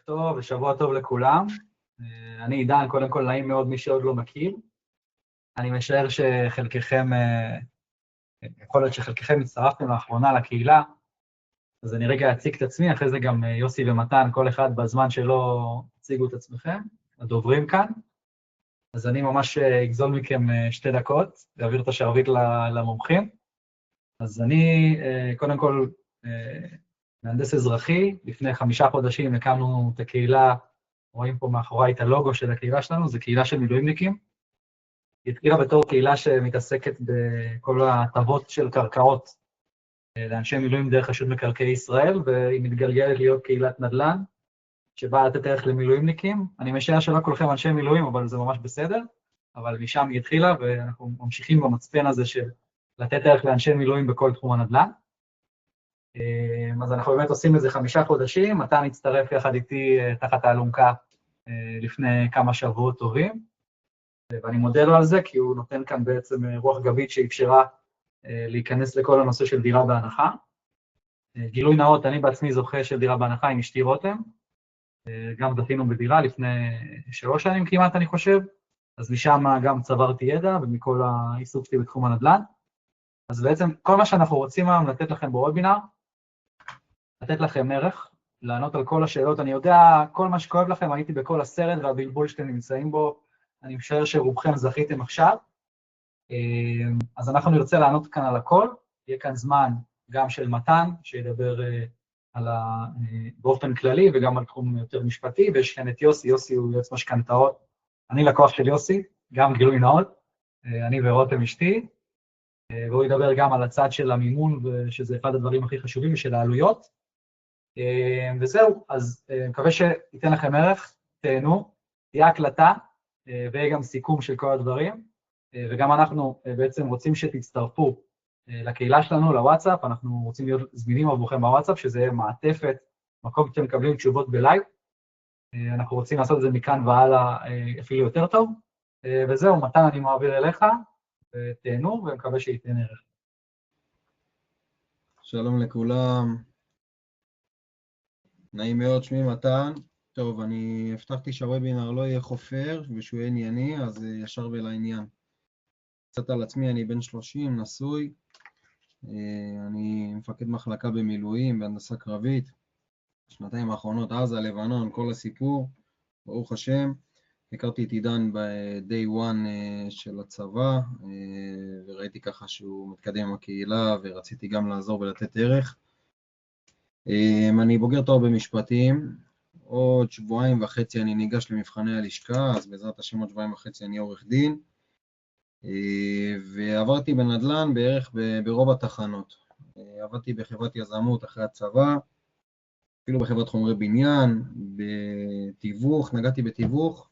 טוב ושבוע טוב לכולם. אני עידן, קודם כל נעים מאוד מי שעוד לא מכיר. אני משער שחלקכם, יכול להיות שחלקכם הצטרפתם לאחרונה לקהילה, אז אני רגע אציג את עצמי, אחרי זה גם יוסי ומתן, כל אחד בזמן שלא הציגו את עצמכם, הדוברים כאן. אז אני ממש אגזול מכם 2 דקות, להעביר את השרביט למומחים. אז אני, קודם כל, מהנדס אזרחי, לפני 5 חודשים הקמנו את הקהילה, רואים פה מאחורי את הלוגו של הקהילה שלנו, זו קהילה של מילואימניקים. היא התחילה בתור קהילה שמתעסקת בכל ההטבות של קרקעות לאנשי מילואים דרך רשות מקרקעי ישראל, והיא מתגלגלת להיות קהילת נדל"ן, שבאה לתת ערך למילואימניקים. אני משער שלא כולכם אנשי מילואים, אבל זה ממש בסדר, אבל משם היא התחילה, ואנחנו ממשיכים במצפן הזה של לתת ערך לאנשי מילואים בכל תחום הנדל"ן. אז אנחנו באמת עושים את זה 5 חודשים, מתן הצטרף יחד איתי תחת האלונקה לפני כמה שבועות טובים, ואני מודה לו על זה, כי הוא נותן כאן בעצם רוח גבית שאפשרה להיכנס לכל הנושא של דירה בהנחה. גילוי נאות, אני בעצמי זוכה של דירה בהנחה עם אשתי רותם, גם זכינו בדירה לפני 3 שנים כמעט אני חושב, אז משם גם צברתי ידע ומכל העיסוק שלי בתחום הנדל"ן. אז בעצם כל מה שאנחנו רוצים היום לתת לכם בוובינר, לתת לכם ערך, לענות על כל השאלות. אני יודע, כל מה שכואב לכם, הייתי בכל הסרט והבלבול שאתם נמצאים בו, אני משער שרובכם זכיתם עכשיו. אז אנחנו נרצה לענות כאן על הכל, יהיה כאן זמן גם של מתן, שידבר באופן כללי וגם על תחום יותר משפטי, ויש כאן את יוסי, יוסי הוא יועץ משכנתאות, אני לקוח של יוסי, גם גילוי נאות, אני ורותם אשתי, והוא ידבר גם על הצד של המימון, שזה אחד הדברים הכי חשובים, של העלויות. וזהו, אז מקווה שייתן לכם ערך, תהנו, תהיה הקלטה, ויהיה גם סיכום של כל הדברים, וגם אנחנו בעצם רוצים שתצטרפו לקהילה שלנו, לוואטסאפ, אנחנו רוצים להיות זמינים עבורכם בוואטסאפ, שזה יהיה מעטפת, מקום שאתם מקבלים תשובות בלייב, אנחנו רוצים לעשות את זה מכאן והלאה אפילו יותר טוב, וזהו, מתן אני מעביר אליך, ותהנו, ומקווה שייתן ערך. שלום לכולם, נעים מאוד, שמי מתן. טוב, אני הבטחתי שהוובינר לא יהיה חופר ושהוא יהיה ענייני, אז ישר ולעניין. קצת על עצמי, אני בן 30, נשוי, אני מפקד מחלקה במילואים, בהנדסה קרבית, 2 האחרונות, עזה, לבנון, כל הסיפור, ברוך השם. הכרתי את עידן ב-day one של הצבא, וראיתי ככה שהוא מתקדם עם הקהילה, ורציתי גם לעזור ולתת ערך. אני בוגר תואר במשפטים, עוד 2.5 שבועות אני ניגש למבחני הלשכה, אז בעזרת השם עוד 2.5 שבועות אני עורך דין, ועברתי בנדל"ן בערך ברוב התחנות. עבדתי בחברת יזמות אחרי הצבא, אפילו בחברת חומרי בניין, בתיווך, נגעתי בתיווך,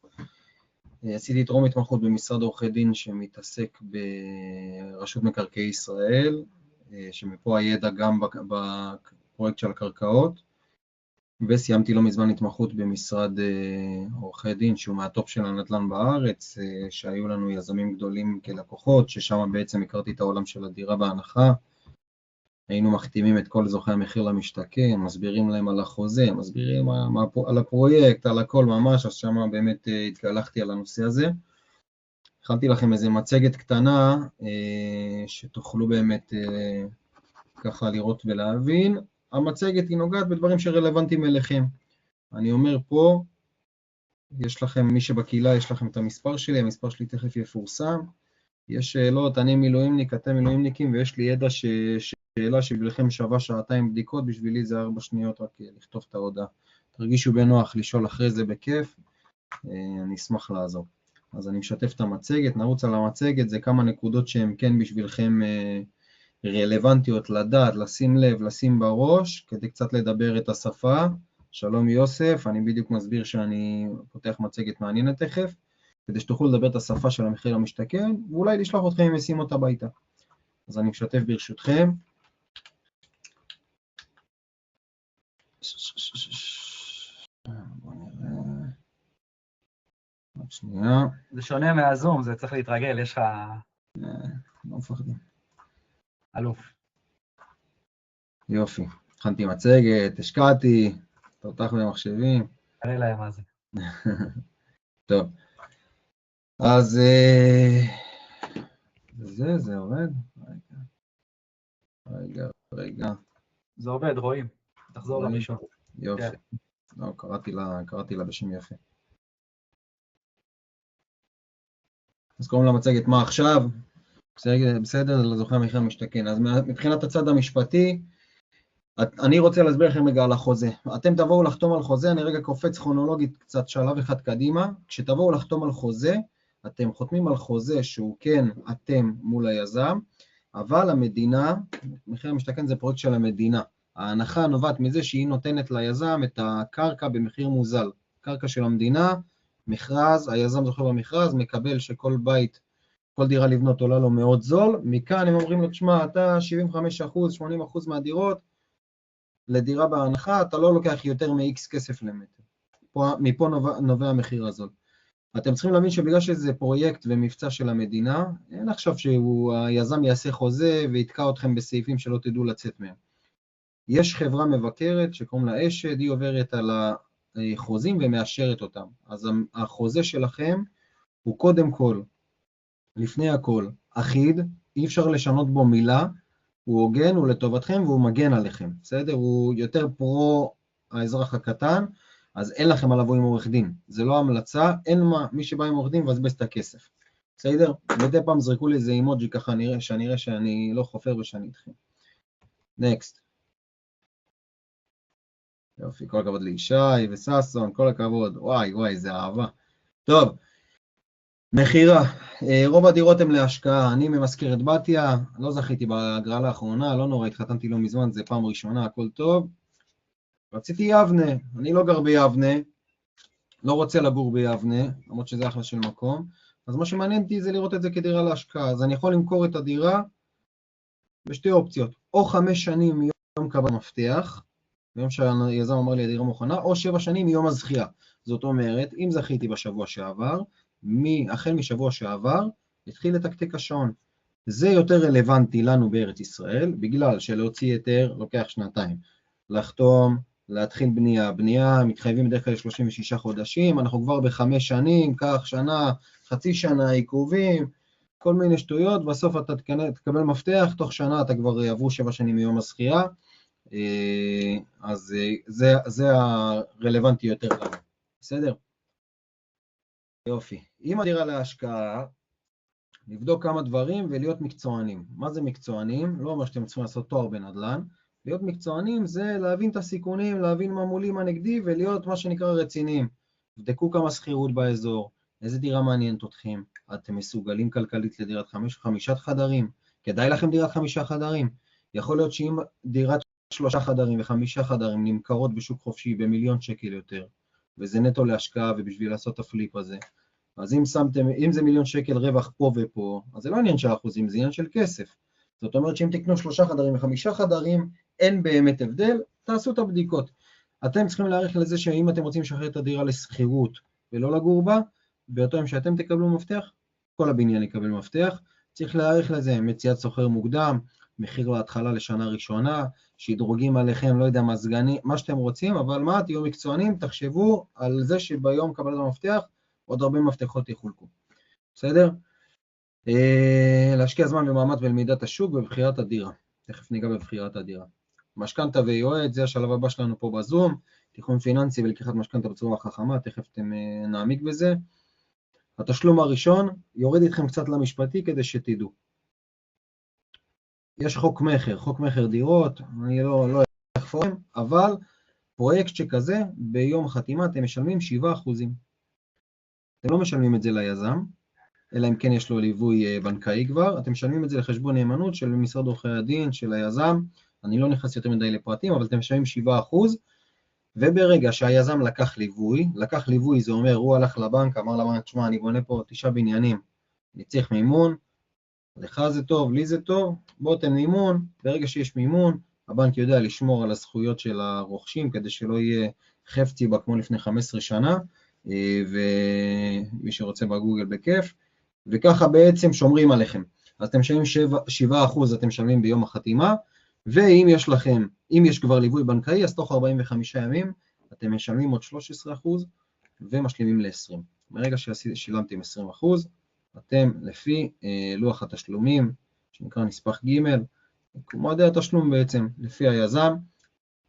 עשיתי טרום התמחות במשרד עורכי דין שמתעסק ברשות מקרקעי ישראל, שמפה הידע גם בפרויקט של הקרקעות, וסיימתי לא מזמן התמחות במשרד עורכי דין שהוא מהטופ של הנדל"ן בארץ, שהיו לנו יזמים גדולים כלקוחות, ששם בעצם הכרתי את העולם של הדירה בהנחה. היינו מחתימים את כל זוכי המחיר למשתכן, מסבירים להם על החוזה, מסבירים על הפרויקט, על הכל ממש, אז שם באמת התגלחתי על הנושא הזה. הכנתי לכם איזה מצגת קטנה, שתוכלו באמת ככה לראות ולהבין. המצגת היא נוגעת בדברים שרלוונטיים אליכם. אני אומר פה, יש לכם, מי שבקהילה, יש לכם את המספר שלי, המספר שלי תכף יפורסם. יש שאלות, אני מילואימניק, אתם מילואימניקים, ויש לי ידע שאלה שבשבילכם שווה 2 בדיקות, בשבילי זה 4 שניות רק לכתוב את ההודעה. תרגישו בנוח לשאול אחרי זה בכיף, אני אשמח לעזור. אז אני משתף את המצגת, נרוץ על המצגת, זה כמה נקודות שהן כן בשבילכם רלוונטיות לדעת, לשים לב, לשים בראש, כדי קצת לדבר את השפה. שלום יוסף, אני בדיוק מסביר שאני פותח מצגת מעניינת תכף, כדי שתוכלו לדבר את השפה של המחיר למשתכן, ואולי לשלוח אתכם עם משימות הביתה. אז אני משתף ברשותכם. בוא נראה. עוד שנייה. זה שונה מהזום, זה צריך להתרגל, יש לך... לא מפחדים. אלוף. יופי, הכנתי מצגת, השקעתי, תותח במחשבים. נראה להם מה זה. טוב. אז זה עובד? רגע. זה עובד, רואים. תחזור רואים? לראשון. יופי. כן. לא, קראתי לה בשם יפה. אז קוראים למצגת מה עכשיו? בסדר, לא זוכר מחיר משתכן. אז מבחינת הצד המשפטי, אני רוצה להסביר לכם רגע על החוזה. אתם תבואו לחתום על חוזה, אני רגע קופץ כרונולוגית קצת שלב אחד קדימה. כשתבואו לחתום על חוזה, אתם חותמים על חוזה שהוא כן אתם מול היזם, אבל המדינה, מחיר המשתכן זה פרויקט של המדינה. ההנחה נובעת מזה שהיא נותנת ליזם את הקרקע במחיר מוזל. קרקע של המדינה, מכרז, היזם זוכה במכרז, מקבל שכל בית, כל דירה לבנות עולה לו מאוד זול. מכאן הם אומרים לו, תשמע, אתה 75%, 80% מהדירות, לדירה בהנחה, אתה לא לוקח יותר מ-X כסף למטר. מפה נובע המחיר הזול. אתם צריכים להבין שבגלל שזה פרויקט ומבצע של המדינה, אין עכשיו שהיזם יעשה חוזה ויתקע אתכם בסעיפים שלא תדעו לצאת מהם. יש חברה מבקרת שקוראים לה אשד, היא עוברת על החוזים ומאשרת אותם. אז החוזה שלכם הוא קודם כל, לפני הכל, אחיד, אי אפשר לשנות בו מילה, הוא הוגן, הוא לטובתכם והוא מגן עליכם, בסדר? הוא יותר פרו האזרח הקטן, אז אין לכם על לבוא עם עורך דין. זה לא המלצה, אין מי שבא עם עורך דין מבזבז את הכסף. בסדר? מדי פעם זרקו לי איזה אימוג'י ככה, שנראה שאני לא חופר ושאני איתכם. נקסט. יופי, כל הכבוד לישי וססון, כל הכבוד. וואי, זה אהבה. טוב, מחירה. רוב הדירות הן להשקעה, אני ממזכרת בתיה, לא זכיתי בהגרלה האחרונה, לא נורא, התחתנתי לא מזמן, זה פעם ראשונה, הכל טוב. רציתי יבנה, אני לא גר ביבנה, לא רוצה לגור ביבנה, למרות שזה אחלה של מקום, אז מה שמעניין אותי זה לראות את זה כדירה להשקעה, אז אני יכול למכור את הדירה בשתי אופציות, או 5 שנים מיום קבלת מפתח, ביום שהיזם אמר לי הדירה מוכנה, או 7 שנים מיום הזכייה. זאת אומרת, אם זכיתי בשבוע שעבר, החל משבוע שעבר, התחיל לתקתק השעון. זה יותר רלוונטי לנו בארץ ישראל, בגלל שלהוציא היתר לוקח 2 לחתום, להתחיל בנייה, מתחייבים בדרך כלל 36 חודשים, אנחנו כבר ב5 שנים, כך שנה, חצי שנה, עיכובים, כל מיני שטויות, בסוף אתה תקבל מפתח, תוך שנה אתה כבר עברו 7 שנים מיום הזכייה, אז זה הרלוונטי יותר לנו, בסדר? יופי. אם הדירה להשקעה, לבדוק כמה דברים ולהיות מקצוענים. מה זה מקצוענים? לא אומר שאתם צריכים לעשות תואר בנדל"ן. להיות מקצוענים זה להבין את הסיכונים, להבין מה מולי, מה נגדי, ולהיות מה שנקרא רציניים. תבדקו כמה שכירות באזור, איזה דירה מעניינת אתכם, אתם מסוגלים כלכלית לדירת 5 חדרים, כדאי לכם דירת 5 חדרים. יכול להיות שאם דירת 3 חדרים ו5 חדרים נמכרות בשוק חופשי ב1,000,000 שקל יותר, וזה נטו להשקעה ובשביל לעשות את הפליפ הזה, אז אם זה 1,000,000 שקל רווח פה ופה, אז זה לא עניין של אחוזים, זה עניין של כסף. זאת אומרת שאם תקנו 3 חדרים ו5 חדרים, אין באמת הבדל, תעשו את הבדיקות. אתם צריכים להעריך לזה שאם אתם רוצים לשחרר את הדירה לשכירות ולא לגור בה, באותו יום שאתם תקבלו מפתח, כל הבניין יקבל מפתח, צריך להעריך לזה מציאת שוכר מוקדם, מחיר להתחלה לשנה ראשונה, שדרוגים עליכם, לא יודע, מזגני, מה שאתם רוצים, אבל מה, תהיו מקצוענים, תחשבו על זה שביום קבלת המפתח, עוד הרבה מפתחות יחולקו. בסדר? להשקיע זמן במאמץ בלמידת השוק ובבחירת הדירה. תכף ניגע בבחירת הדירה. משכנתא ויועץ, זה השלב הבא שלנו פה בזום, תכנון פיננסי ולקיחת משכנתא בצורה חכמה, תכף אתם נעמיק בזה. התשלום הראשון, יורד איתכם קצת למשפטי כדי שתדעו. יש חוק מחר דירות, אני לא אחפור, אבל פרויקט שכזה, ביום החתימה אתם משלמים 7%. אתם לא משלמים את זה ליזם, אלא אם כן יש לו ליווי בנקאי כבר, אתם משלמים את זה לחשבון נאמנות של משרד עורכי הדין, של היזם, אני לא נכנס יותר מדי לפרטים, אבל אתם משלמים 7%, וברגע שהיזם לקח ליווי זה אומר, הוא הלך לבנק, אמר לבנק, תשמע, אני בונה פה 9 בניינים, אני צריך מימון, לך זה טוב, לי זה טוב, בוא תן מימון, ברגע שיש מימון, הבנק יודע לשמור על הזכויות של הרוכשים, כדי שלא יהיה חפצי בה כמו לפני 15 שנה, ומי שרוצה בגוגל בכיף, וככה בעצם שומרים עליכם. אז אתם משלמים 7%, אתם משלמים ביום החתימה, ואם יש לכם, אם יש כבר ליווי בנקאי, אז תוך 45 ימים, אתם משלמים עוד 13% ומשלימים ל-20. ברגע ששילמתם 20%, אתם לפי לוח התשלומים, שנקרא נספח ג', מועדי התשלום בעצם, לפי היזם,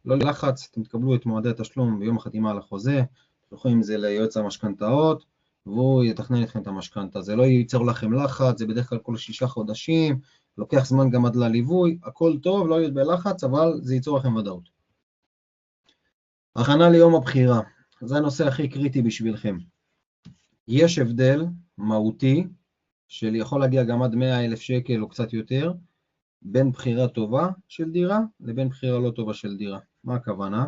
לא לחץ, אתם תקבלו את מועדי התשלום ביום החתימה על החוזה, תלכו עם זה ליועץ המשכנתאות, והוא יתכנן אתכם את המשכנתה. זה לא ייצר לכם לחץ, זה בדרך כלל כל 6 חודשים, לוקח זמן גם עד לליווי, הכל טוב, לא להיות בלחץ, אבל זה ייצור לכם ודאות. הכנה ליום הבחירה, זה הנושא הכי קריטי בשבילכם. יש הבדל מהותי, של יכול להגיע גם עד 100,000 שקל או קצת יותר, בין בחירה טובה של דירה לבין בחירה לא טובה של דירה. מה הכוונה?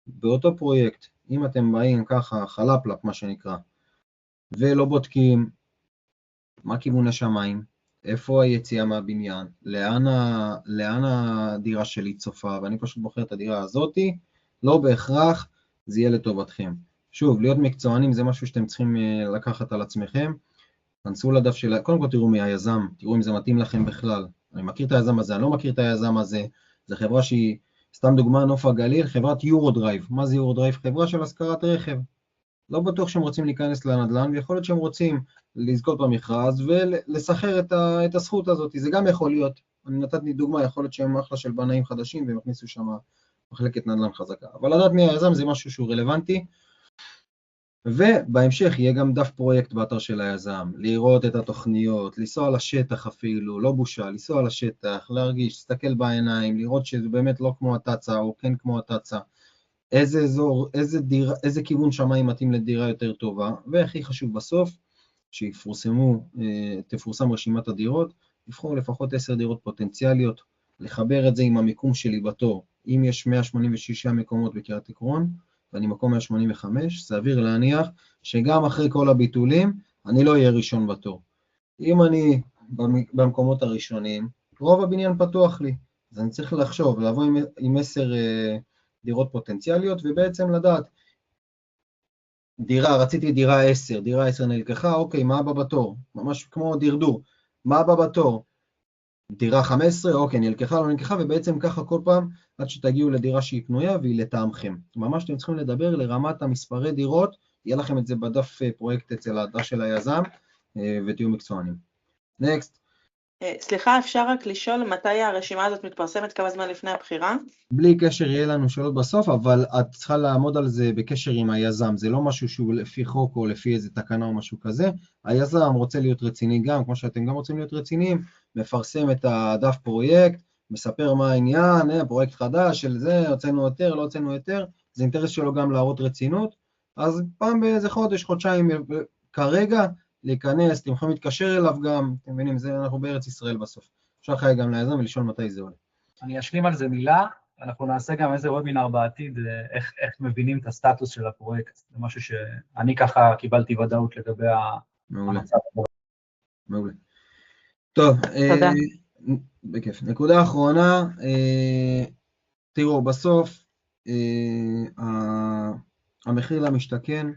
באותו פרויקט, אם אתם באים ככה חלפלפ מה שנקרא, ולא בודקים מה כיוון השמיים, איפה היציאה מהבניין, לאן הדירה שלי צופה, ואני פשוט בוחר את הדירה הזאתי, לא בהכרח זה יהיה לטובתכם. שוב, להיות מקצוענים זה משהו שאתם צריכים לקחת על עצמכם, תנסו לדף של, קודם כל תראו מי היזם, תראו אם זה מתאים לכם בכלל. אני מכיר את היזם הזה, אני לא מכיר את היזם הזה, זו חברה שהיא, סתם דוגמה, נוף הגליל, חברת יורודרייב. מה זה יורודרייב? חברה של השכרת רכב. לא בטוח שהם רוצים להיכנס לנדל"ן, ויכול להיות שהם רוצים לזכות במכרז ולסחר את הזכות הזאת. זה גם יכול להיות, אני נתתי דוגמה, יכול להיות שהם אחלה של בנאים חדשים, והם הכניסו שם מחלקת נדל"ן חזקה. אבל לדעת מי היזם זה משהו שהוא רלוונטי, ובהמשך יהיה גם דף פרויקט באתר של היזם, לראות את התוכניות, לנסוע לשטח אפילו, לא בושה, לנסוע לשטח, להרגיש, להסתכל בעיניים, לראות שזה באמת לא כמו התצה או כן כמו התצה, איזה אזור, איזה כיוון שמיים מתאים לדירה יותר טובה, והכי חשוב בסוף, תפורסם רשימת הדירות, לבחור לפחות 10 דירות פוטנציאליות, לחבר את זה עם המיקום שלי בתור, אם יש 186 מקומות בקריית עקרון, ואני מקום 185, סביר להניח שגם אחרי כל הביטולים, אני לא אהיה ראשון בתור. אם אני במקומות הראשונים, רוב הבניין פתוח לי, אז אני צריך לחשוב, לבוא עם 10 דירות פוטנציאליות, ובעצם לדעת, רציתי דירה 10, דירה 10 נלקחה, אוקיי, מה הבא בתור? ממש כמו דרדור, מה הבא בתור? דירה 15, אוקיי, נלקחה, לא נלקחה, ובעצם ככה כל פעם, עד שתגיעו לדירה שהיא פנויה, והיא לטעמכם. ממש אתם צריכים לדבר לרמת המספרי דירות, יהיה לכם את זה בדף פרויקט אצל האתר של היזם, ותהיו מקצוענים. נקסט. סליחה, אפשר רק לשאול מתי הרשימה הזאת מתפרסמת, כמה זמן לפני הבחירה? בלי קשר יהיה לנו שאלות בסוף, אבל את צריכה לעמוד על זה בקשר עם היזם, זה לא משהו שהוא לפי חוק או לפי איזה תקנה או משהו כזה, היזם רוצה להיות רציני גם, כמו שאתם גם רוצים להיות רציניים, מפרסם את הדף פרויקט, מספר מה העניין, פרויקט חדש של זה, הוצאנו יותר, לא הוצאנו יותר, זה אינטרס שלו גם להראות רצינות, אז פעם באיזה חודש, חודשיים כרגע, להיכנס, אתם יכולים להתקשר אליו גם, אתם מבינים, אנחנו בארץ ישראל בסוף. אפשר חיי גם ליזם ולשאול מתי זה עולה. אני אשלים על זה מילה, אנחנו נעשה גם איזה וובינר בעתיד, איך מבינים את הסטטוס של הפרויקט. זה משהו שאני ככה קיבלתי ודאות לגבי המצב. מעולה. טוב, תודה. בכיף. נקודה אחרונה, תראו, בסוף, המחיר למשתכן,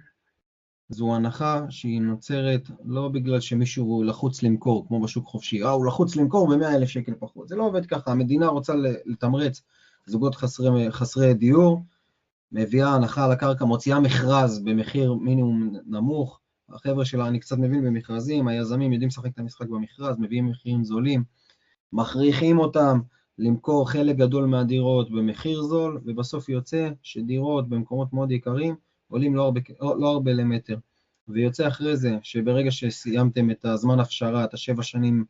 זו הנחה שהיא נוצרת לא בגלל שמישהו לחוץ למכור, כמו בשוק חופשי, הוא לחוץ למכור ב100,000 שקל פחות. זה לא עובד ככה, המדינה רוצה לתמרץ זוגות חסרי דיור, מביאה הנחה על הקרקע, מוציאה מכרז במחיר מינימום נמוך, החבר'ה שלה, אני קצת מבין במכרזים, היזמים יודעים לשחק את המשחק במכרז, מביאים מחירים זולים, מכריחים אותם למכור חלק גדול מהדירות במחיר זול, ובסוף יוצא שדירות במקומות מאוד יקרים, עולים לא הרבה למטר, ויוצא אחרי זה שברגע שסיימתם את הזמן הכשרה, את 7 שנים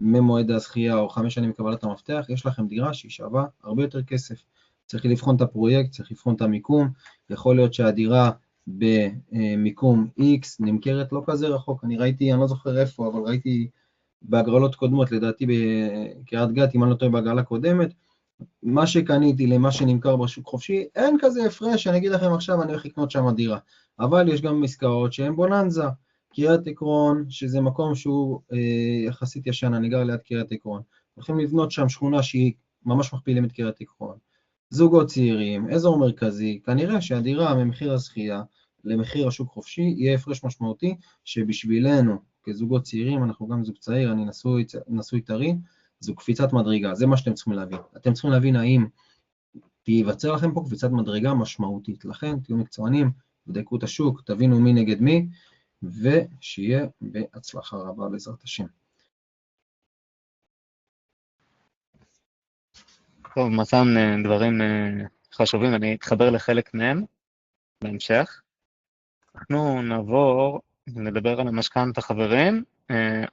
ממועד הזכייה או 5 שנים מקבלת המפתח, יש לכם דירה שהיא שווה הרבה יותר כסף. צריך לבחון את הפרויקט, צריך לבחון את המיקום, יכול להיות שהדירה במיקום X נמכרת לא כזה רחוק, אני לא זוכר איפה, אבל ראיתי בהגרלות קודמות, לדעתי בקריית גת, אם אני לא טועה בהגרלה קודמת, מה שקניתי למה שנמכר בשוק חופשי, אין כזה הפרש, אני אגיד לכם עכשיו, אני הולך לקנות שם דירה. אבל יש גם עסקאות שהן בוננזה, קריית עקרון, שזה מקום שהוא יחסית ישן, אני גר ליד קריית עקרון. הולכים לבנות שם שכונה שהיא ממש מכפילים את קריית עקרון. זוגות צעירים, אזור מרכזי, כנראה שהדירה ממחיר הזכייה למחיר השוק חופשי, יהיה הפרש משמעותי, שבשבילנו, כזוגות צעירים, אנחנו גם זוג צעיר, אני נשוי טרי, זו קפיצת מדרגה, זה מה שאתם צריכים להבין. אתם צריכים להבין האם כי ייווצר לכם פה קפיצת מדרגה משמעותית. לכן תהיו מקצוענים, תבדקו את השוק, תבינו מי נגד מי, ושיהיה בהצלחה רבה בעזרת השם. טוב, מתן דברים חשובים, אני אתחבר לחלק מהם בהמשך. אנחנו נעבור, נדבר על המשכנתא חברים,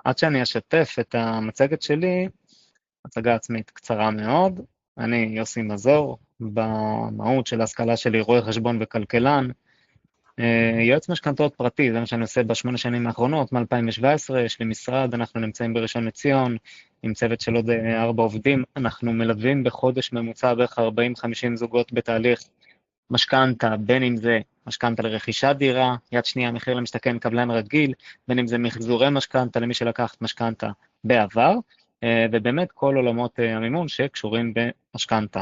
עד שאני אשתף את המצגת שלי, הצגה עצמית קצרה מאוד. אני יוסי מזור, במהות של ההשכלה שלי רואה חשבון וכלכלן, יועץ משכנתאות פרטי, זה מה שאני עושה ב8 שנים האחרונות, מ-2017, יש לי משרד, אנחנו נמצאים בראשון לציון, עם צוות של עוד 4 עובדים, אנחנו מלווים בחודש ממוצע בערך 40-50 זוגות בתהליך משכנתא, בין אם זה משכנתא לרכישת דירה, יד שנייה מחיר למשתכן קבלן רגיל, בין אם זה מחזורי משכנתא למי שלקח משכנתא בעבר, ובאמת כל עולמות המימון שקשורים במשכנתא.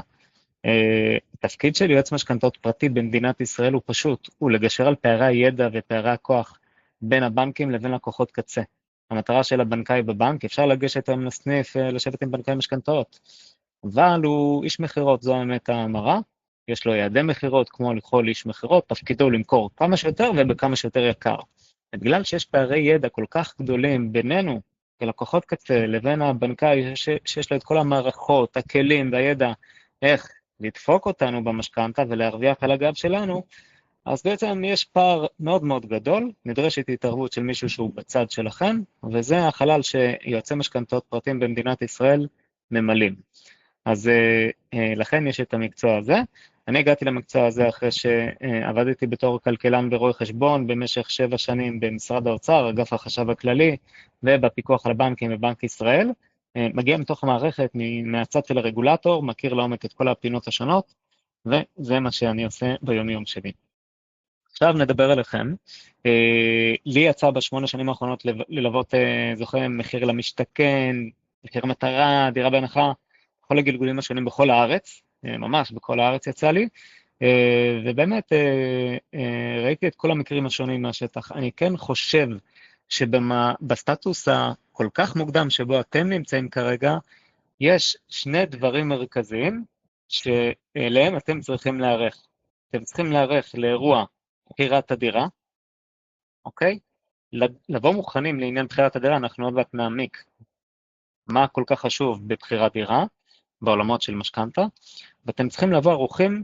התפקיד של יועץ משכנתאות פרטי במדינת ישראל הוא פשוט, הוא לגשר על פערי הידע ופערי הכוח בין הבנקים לבין לקוחות קצה. המטרה של הבנקאי בבנק, אפשר לגשת היום לסניף, לשבת עם בנקאי משכנתאות, אבל הוא איש מחירות, זו האמת המרה, יש לו יעדי מחירות כמו לכל איש מחירות, תפקידו למכור כמה שיותר ובכמה שיותר יקר. בגלל שיש פערי ידע כל כך גדולים בינינו, כלקוחות קצה, לבין הבנקאי שיש לו את כל המערכות, הכלים והידע, איך לדפוק אותנו במשכנתא ולהרוויח על הגב שלנו, אז בעצם יש פער מאוד מאוד גדול, נדרשת התערבות של מישהו שהוא בצד שלכם, וזה החלל שיועצי משכנתאות פרטיים במדינת ישראל ממלאים. אז לכן יש את המקצוע הזה. אני הגעתי למקצוע הזה אחרי שעבדתי בתור כלכלן ורואה חשבון במשך 7 שנים במשרד האוצר, אגף החשב הכללי, ובפיקוח על הבנקים בבנק ישראל. מגיע מתוך המערכת, מהצד של הרגולטור, מכיר לעומק את כל הפינות השונות, וזה מה שאני עושה ביום יום שלי. עכשיו נדבר עליכם. לי יצא ב8 שנים האחרונות ללוות זוכה מחיר למשתכן, מחיר מטרה, דירה בהנחה, כל הגלגולים השונים בכל הארץ, ממש בכל הארץ יצא לי, ובאמת ראיתי את כל המקרים השונים מהשטח. אני כן חושב שבסטטוס הכל כך מוקדם שבו אתם נמצאים כרגע, יש 2 דברים מרכזיים שאליהם אתם צריכים להיערך. אתם צריכים להיערך לאירוע בחירת הדירה, אוקיי? לבוא מוכנים לעניין בחירת הדירה, אנחנו עוד מעט נעמיק מה כל כך חשוב בבחירת דירה, בעולמות של משכנתא, ואתם צריכים לבוא ערוכים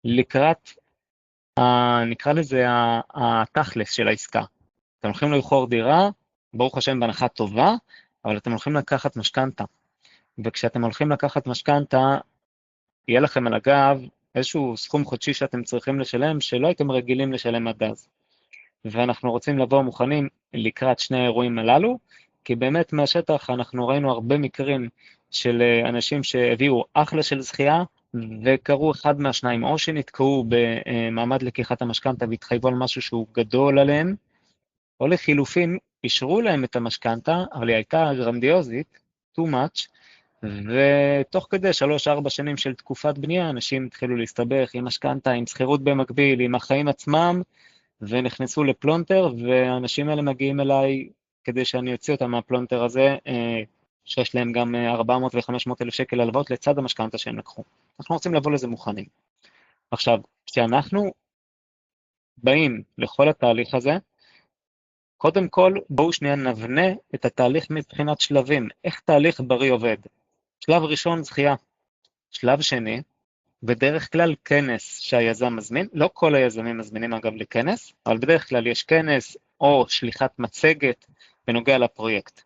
לקראת, נקרא לזה התכלס של העסקה. אתם הולכים לבחור דירה, ברוך השם בהנחה טובה, אבל אתם הולכים לקחת משכנתא. וכשאתם הולכים לקחת משכנתא, יהיה לכם על הגב איזשהו סכום חודשי שאתם צריכים לשלם, שלא הייתם רגילים לשלם עד אז. ואנחנו רוצים לבוא מוכנים לקראת 2 האירועים הללו, כי באמת מהשטח אנחנו ראינו הרבה מקרים של אנשים שהביאו אחלה של זכייה, וקראו אחד מהשניים, או שנתקעו במעמד לקיחת המשכנתא והתחייבו על משהו שהוא גדול עליהם, או לחילופין, אישרו להם את המשכנתא, אבל היא הייתה גרנדיוזית, too much, ותוך כדי 3-4 שנים של תקופת בנייה, אנשים התחילו להסתבך עם משכנתא, עם שכירות במקביל, עם החיים עצמם, ונכנסו לפלונטר, והאנשים האלה מגיעים אליי כדי שאני אוציא אותם מהפלונטר הזה, שיש להם גם 400 ו-500 אלף שקל הלוואות לצד המשכנתא שהם לקחו. אנחנו רוצים לבוא לזה מוכנים. עכשיו, כשאנחנו באים לכל התהליך הזה, קודם כל בואו שנייה נבנה את התהליך מבחינת שלבים, איך תהליך בריא עובד. שלב ראשון זכייה, שלב שני, בדרך כלל כנס שהיזם מזמין, לא כל היזמים מזמינים אגב לכנס, אבל בדרך כלל יש כנס או שליחת מצגת בנוגע לפרויקט.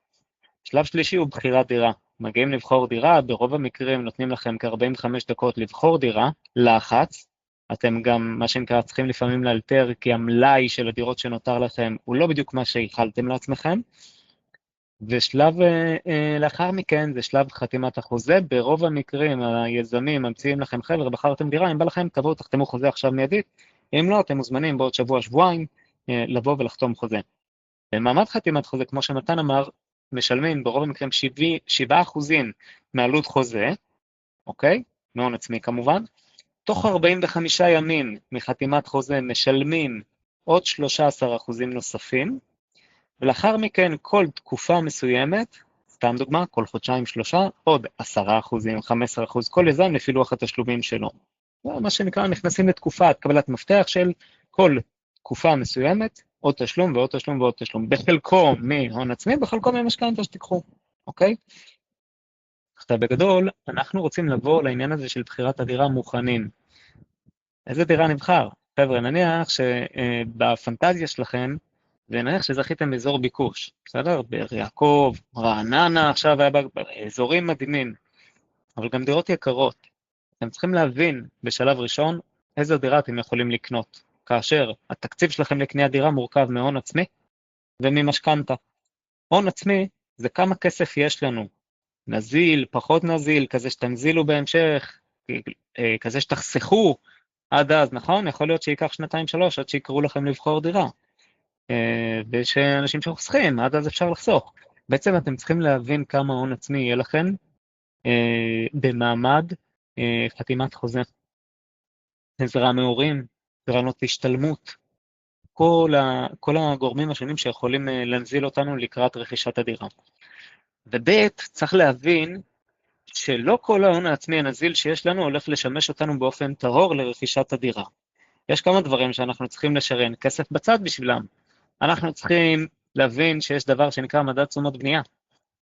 שלב שלישי הוא בחירת דירה. מגיעים לבחור דירה, ברוב המקרים נותנים לכם כ-45 דקות לבחור דירה, לחץ, אתם גם מה שנקרא צריכים לפעמים לאלתר, כי המלאי של הדירות שנותר לכם הוא לא בדיוק מה שהחלתם לעצמכם, ושלב לאחר מכן זה שלב חתימת החוזה, ברוב המקרים היזמים ממציאים לכם חבר'ה, בחרתם דירה, אם בא לכם תבואו תחתמו חוזה עכשיו מיידית, אם לא אתם מוזמנים בעוד שבוע-שבועיים לבוא ולחתום חוזה. במעמד חתימת חוזה, כמו שמתן אמר, משלמים ברוב המקרים 7% מעלות חוזה, אוקיי? מהון עצמי כמובן, תוך 45 ימים מחתימת חוזה משלמים עוד 13% נוספים, ולאחר מכן כל תקופה מסוימת, סתם דוגמה, כל חודשיים 3, עוד 10%, 15%, כל יזם לפי לוח התשלומים שלו. מה שנקרא, נכנסים לתקופת קבלת מפתח של כל תקופה מסוימת, עוד תשלום ועוד תשלום ועוד תשלום, בחלקו מהון עצמי, בחלקו ממשכנתא שתיקחו, אוקיי? עכשיו בגדול, אנחנו רוצים לבוא לעניין הזה של בחירת הדירה מוכנים. איזה דירה נבחר? חבר'ה, נניח שבפנטזיה שלכם, ונניח שזכיתם באזור ביקוש, בסדר? באר יעקב, רעננה, עכשיו היה באזורים מדהימים, אבל גם דירות יקרות. אתם צריכים להבין בשלב ראשון איזו דירה אתם יכולים לקנות, כאשר התקציב שלכם לקניית דירה מורכב מהון עצמי וממשכנתא. הון עצמי זה כמה כסף יש לנו, נזיל, פחות נזיל, כזה שתנזילו בהמשך, כזה שתחסכו עד אז, נכון? יכול להיות שיקח 2-3 עד שיקראו לכם לבחור דירה. ויש אנשים שחוסכים, עד אז אפשר לחסוך. בעצם אתם צריכים להבין כמה הון עצמי יהיה לכם במעמד חתימת חוזה, עזרה מהורים, קרנות השתלמות, כל הגורמים השונים שיכולים להנזיל אותנו לקראת רכישת הדירה. וב' צריך להבין שלא כל ההון העצמי הנזיל שיש לנו הולך לשמש אותנו באופן טהור לרכישת הדירה. יש כמה דברים שאנחנו צריכים לשרן כסף בצד בשבילם. אנחנו צריכים להבין שיש דבר שנקרא מדד תשומות בנייה.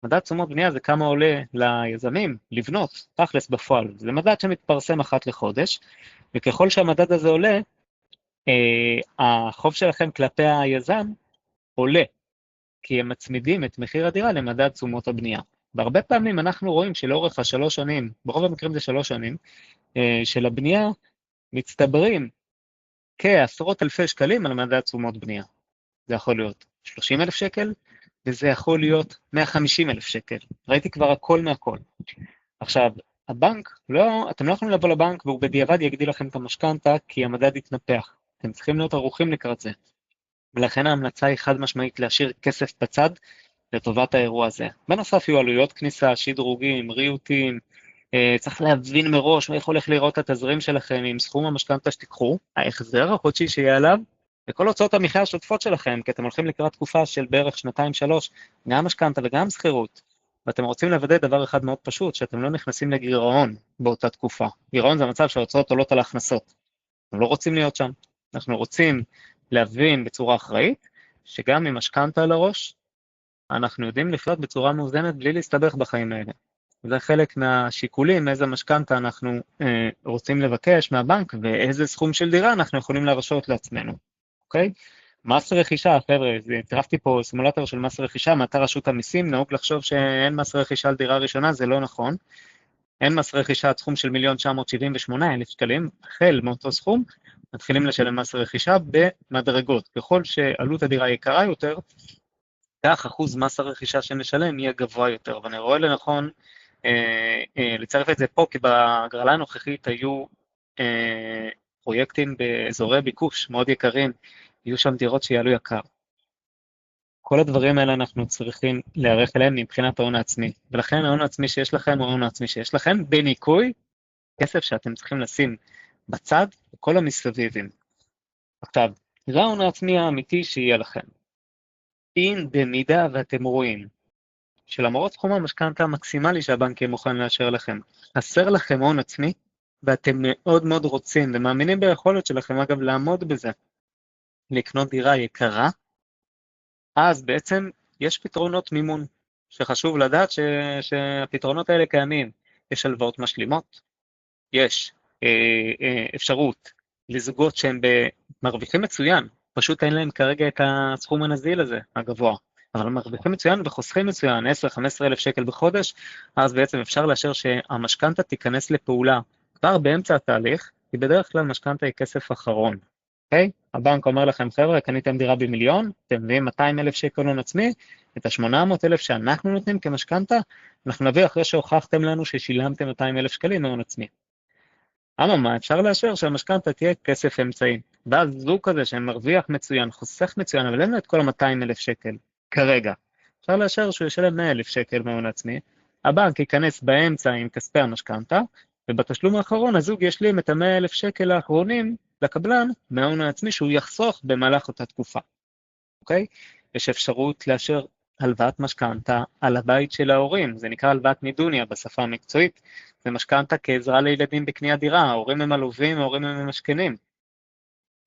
מדד תשומות בנייה זה כמה עולה ליזמים לבנות, תכלס בפועל. זה מדד שמתפרסם אחת לחודש, וככל שהמדד הזה עולה, החוב שלכם כלפי היזם עולה, כי הם מצמידים את מחיר הדירה למדד תשומות הבנייה. והרבה פעמים אנחנו רואים שלאורך 3 שנים, ברוב המקרים זה 3 שנים, של הבנייה מצטברים כעשרות אלפי שקלים על מדד תשומות בנייה. זה יכול להיות 30,000 שקל, וזה יכול להיות 150,000 שקל. ראיתי כבר הכל מהכל. עכשיו, הבנק, אתם לא יכולים לבוא לבנק והוא בדיעבד יגדיל לכם את המשכנתא כי המדד יתנפח. אתם צריכים להיות ערוכים לקראת זה. ולכן ההמלצה היא חד משמעית להשאיר כסף בצד לטובת האירוע הזה. בנוסף יהיו עלויות כניסה, שדרוגים, ריהוטים, צריך להבין מראש איך הולך לראות את התזרים שלכם עם סכום המשכנתא שתיקחו, ההחזר החודשי שיהיה עליו, וכל הוצאות המחיה השוטפות שלכם, כי אתם הולכים לקראת תקופה של בערך 2-3, גם משכנתא וגם שכירות, ואתם רוצים לוודא דבר אחד מאוד פשוט, שאתם לא נכנסים לגירעון באותה תקופה. גירעון זה מצב שההוצאות עולות על ההכנסות. אנחנו לא רוצים להיות שם. אנחנו רוצים להבין בצורה אחראית, שגם עם משכנתא על הראש, אנחנו יודעים לחיות בצורה מאוזנת בלי להסתבך בחיים האלה. זה חלק מהשיקולים, איזה משכנתא אנחנו רוצים לבקש מהבנק, ואיזה סכום של דירה אנחנו יכולים להרשות לעצמנו. אוקיי? מס רכישה, חבר'ה, צירפתי פה סימולטור של מס רכישה, מאתר רשות המיסים, נהוג לחשוב שאין מס רכישה על דירה ראשונה, זה לא נכון. אין מס רכישה עד סכום של 1,978,000 שקלים, החל מאותו סכום, מתחילים לשלם מס רכישה במדרגות. ככל שעלות הדירה יקרה יותר, כך אחוז מס הרכישה שנשלם יהיה גבוה יותר, ואני רואה לנכון לצרף את זה פה, כי בהגרלה הנוכחית היו פרויקטים באזורי ביקוש מאוד יקרים, יהיו שם דירות שיעלו יקר. כל הדברים האלה אנחנו צריכים להיערך אליהם מבחינת ההון העצמי, ולכן ההון העצמי שיש לכם הוא ההון העצמי שיש לכם, בניכוי כסף שאתם צריכים לשים בצד וכל המסביבים. עכשיו, זה ההון העצמי האמיתי שיהיה לכם. אם במידה ואתם רואים שלמרות סכום המשכנתא המקסימלי שהבנק יהיה מוכן לאשר לכם, חסר לכם הון עצמי, ואתם מאוד מאוד רוצים ומאמינים ביכולת שלכם, אגב, לעמוד בזה, לקנות דירה יקרה, אז בעצם יש פתרונות מימון, שחשוב לדעת שהפתרונות האלה קיימים. יש הלוואות משלימות, יש אפשרות לזוגות שהם מרוויחים מצוין, פשוט אין להם כרגע את הסכום הנזיל הזה, הגבוה, אבל מרוויחים מצוין וחוסכים מצוין, 10-15 אלף שקל בחודש, אז בעצם אפשר לאשר שהמשכנתא תיכנס לפעולה כבר באמצע התהליך, כי בדרך כלל משכנתא היא כסף אחרון. אוקיי? הבנק אומר לכם, חבר'ה, קניתם דירה ב1,000,000, אתם מביאים 200,000 שקל הון עצמי, את ה-800,000 שאנחנו נותנים כמשכנתא, אנחנו נביא אחרי שהוכחתם לנו ששילמתם 200,000 שקלים מהון עצמי. אממה, אפשר לאשר שהמשכנתא תהיה כסף אמצעי, ואז זוג כזה שמרוויח מצוין, חוסך מצוין, אבל אין לו את כל ה-200,000 שקל כרגע. אפשר לאשר שהוא ישלם 100,000 שקל מהון עצמי, הבנק ייכנס באמצע עם כספי המשכנתא, ובתשלום האחרון הזוג ישלים את ה-100,000 שקל האחרונים לקבלן מההון העצמי שהוא יחסוך במהלך אותה תקופה. אוקיי? יש אפשרות לאשר הלוואת משכנתה על הבית של ההורים, זה נקרא הלוואת נידוניה בשפה המקצועית, זה משכנתה כעזרה לילדים בקניית דירה, ההורים הם הלווים, ההורים הם המשכנים.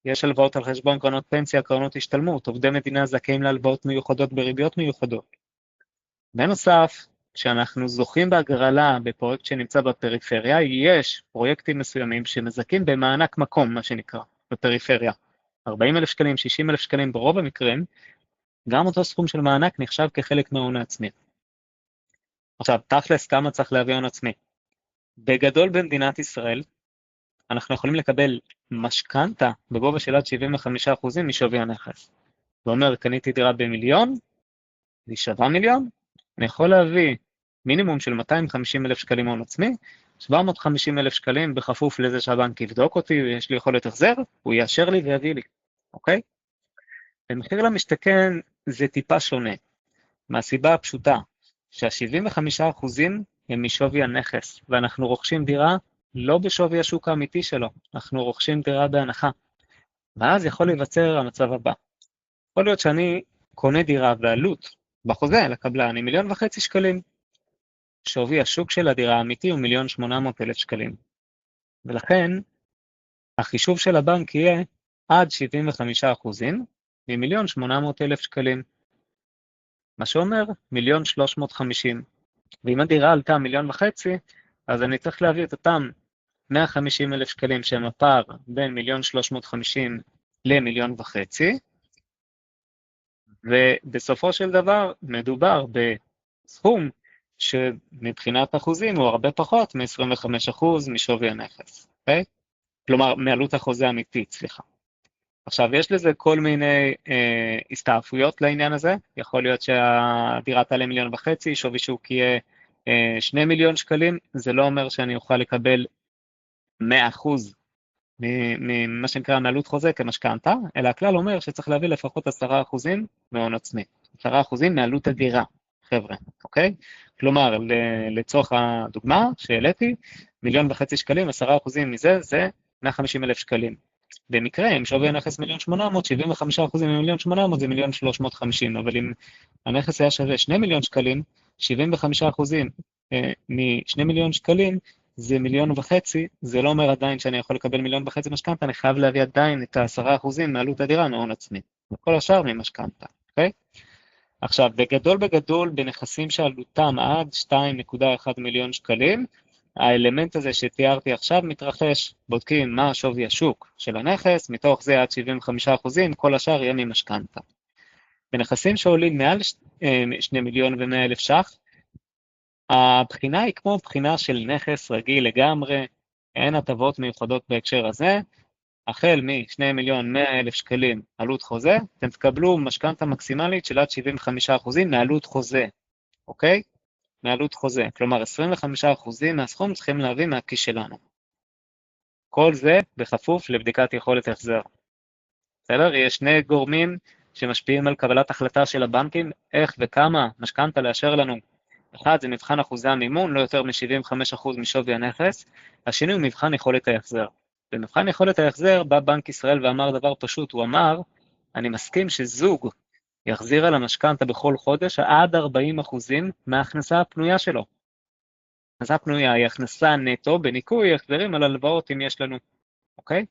יש הלוואות על חשבון קרנות פנסיה, קרנות השתלמות, עובדי מדינה זכאים להלוואות מיוחדות בריביות מיוחדות. בנוסף, כשאנחנו זוכים בהגרלה בפרויקט שנמצא בפריפריה, יש פרויקטים מסוימים שמזכים במענק מקום, מה שנקרא, בפריפריה. 40,000 שקלים, 60,000 שקלים ברוב המקרים, גם אותו סכום של מענק נחשב כחלק מההון העצמי. עכשיו, תכלס, כמה צריך להביא הון עצמי? בגדול במדינת ישראל, אנחנו יכולים לקבל משכנתה בגובה של עד 75% משווי הנכס. זאת אומרת, קניתי דירה במיליון, היא שווה מיליון, אני יכול להביא מינימום של 250,000 שקלים הון עצמי, 750,000 שקלים בכפוף לזה שהבנק יבדוק אותי ויש לי יכולת החזר, הוא יאשר לי ויביא לי, אוקיי? במחיר למשתכן זה טיפה שונה, מהסיבה הפשוטה, שה-75% הם משווי הנכס, ואנחנו רוכשים דירה לא בשווי השוק האמיתי שלו, אנחנו רוכשים דירה בהנחה. ואז יכול להיווצר המצב הבא. יכול להיות שאני קונה דירה בעלות, בחוזה לקבלן, היא 1,500,000 שקלים. שווי השוק של הדירה האמיתי הוא 1,800,000 שקלים. ולכן, החישוב של הבנק יהיה עד 75% מ1,800,000 שקלים. מה שאומר 1,350,000. ואם הדירה עלתה 1,500,000, אז אני צריך להביא את אותם 150,000 שקלים שהם הפער בין 1,350,000 ל1,500,000, ובסופו של דבר מדובר בסכום שמבחינת אחוזים הוא הרבה פחות מ-25% משווי הנכס, אוקיי? כלומר, מעלות החוזה האמיתית, סליחה. עכשיו, יש לזה כל מיני הסתעפויות לעניין הזה, יכול להיות שהדירה תעלה 1,500,000, שווי שוק יהיה 2 מיליון שקלים, זה לא אומר שאני אוכל לקבל 100% ממה שנקרא מעלות חוזה כמשכנתה, אלא הכלל אומר שצריך להביא לפחות 10% מהון עצמי, 10% מעלות הדירה, חבר'ה, אוקיי? כלומר, לצורך הדוגמה שהעליתי, 1,500,000 שקלים, 10% מזה זה 150,000 שקלים. במקרה, אם שווי הנכס 1,800,000, 75% מ1,800,000 זה 1,350,000, אבל אם הנכס היה שווה 2 מיליון שקלים, 75% מ2 מיליון שקלים, זה 1,500,000, זה לא אומר עדיין שאני יכול לקבל 1,500,000 משכנתה, אני חייב להביא עדיין את 10% מעלות הדירה מהון עצמי, וכל השאר ממשכנתה, אוקיי? עכשיו, בגדול בנכסים שעלותם עד 2.1 מיליון שקלים, האלמנט הזה שתיארתי עכשיו מתרחש, בודקים מה שווי השוק של הנכס, מתוך זה עד 75%, כל השאר יהיה ממשכנתה. בנכסים שעולים מעל 2,100,000 ש"ח, הבחינה היא כמו בחינה של נכס רגיל לגמרי, אין הטבות מיוחדות בהקשר הזה, החל מ2,100,000 שקלים עלות חוזה, אתם תקבלו משכנתה מקסימלית של עד 75% מעלות חוזה, אוקיי? מעלות חוזה, כלומר 25% מהסכום צריכים להביא מהכיס שלנו. כל זה בכפוף לבדיקת יכולת החזר. בסדר? יש שני גורמים שמשפיעים על קבלת החלטה של הבנקים, איך וכמה משכנתה לאשר לנו. אחד זה מבחן אחוזי המימון, לא יותר מ-75% משווי הנכס, השני הוא מבחן יכולת ההחזר. במבחן יכולת ההחזר בא בנק ישראל ואמר דבר פשוט, הוא אמר, אני מסכים שזוג יחזיר על המשכנתה בכל חודש עד 40% מההכנסה הפנויה שלו. הכנסה הפנויה היא הכנסה נטו בניכוי החזרים על הלוואות אם יש לנו, אוקיי?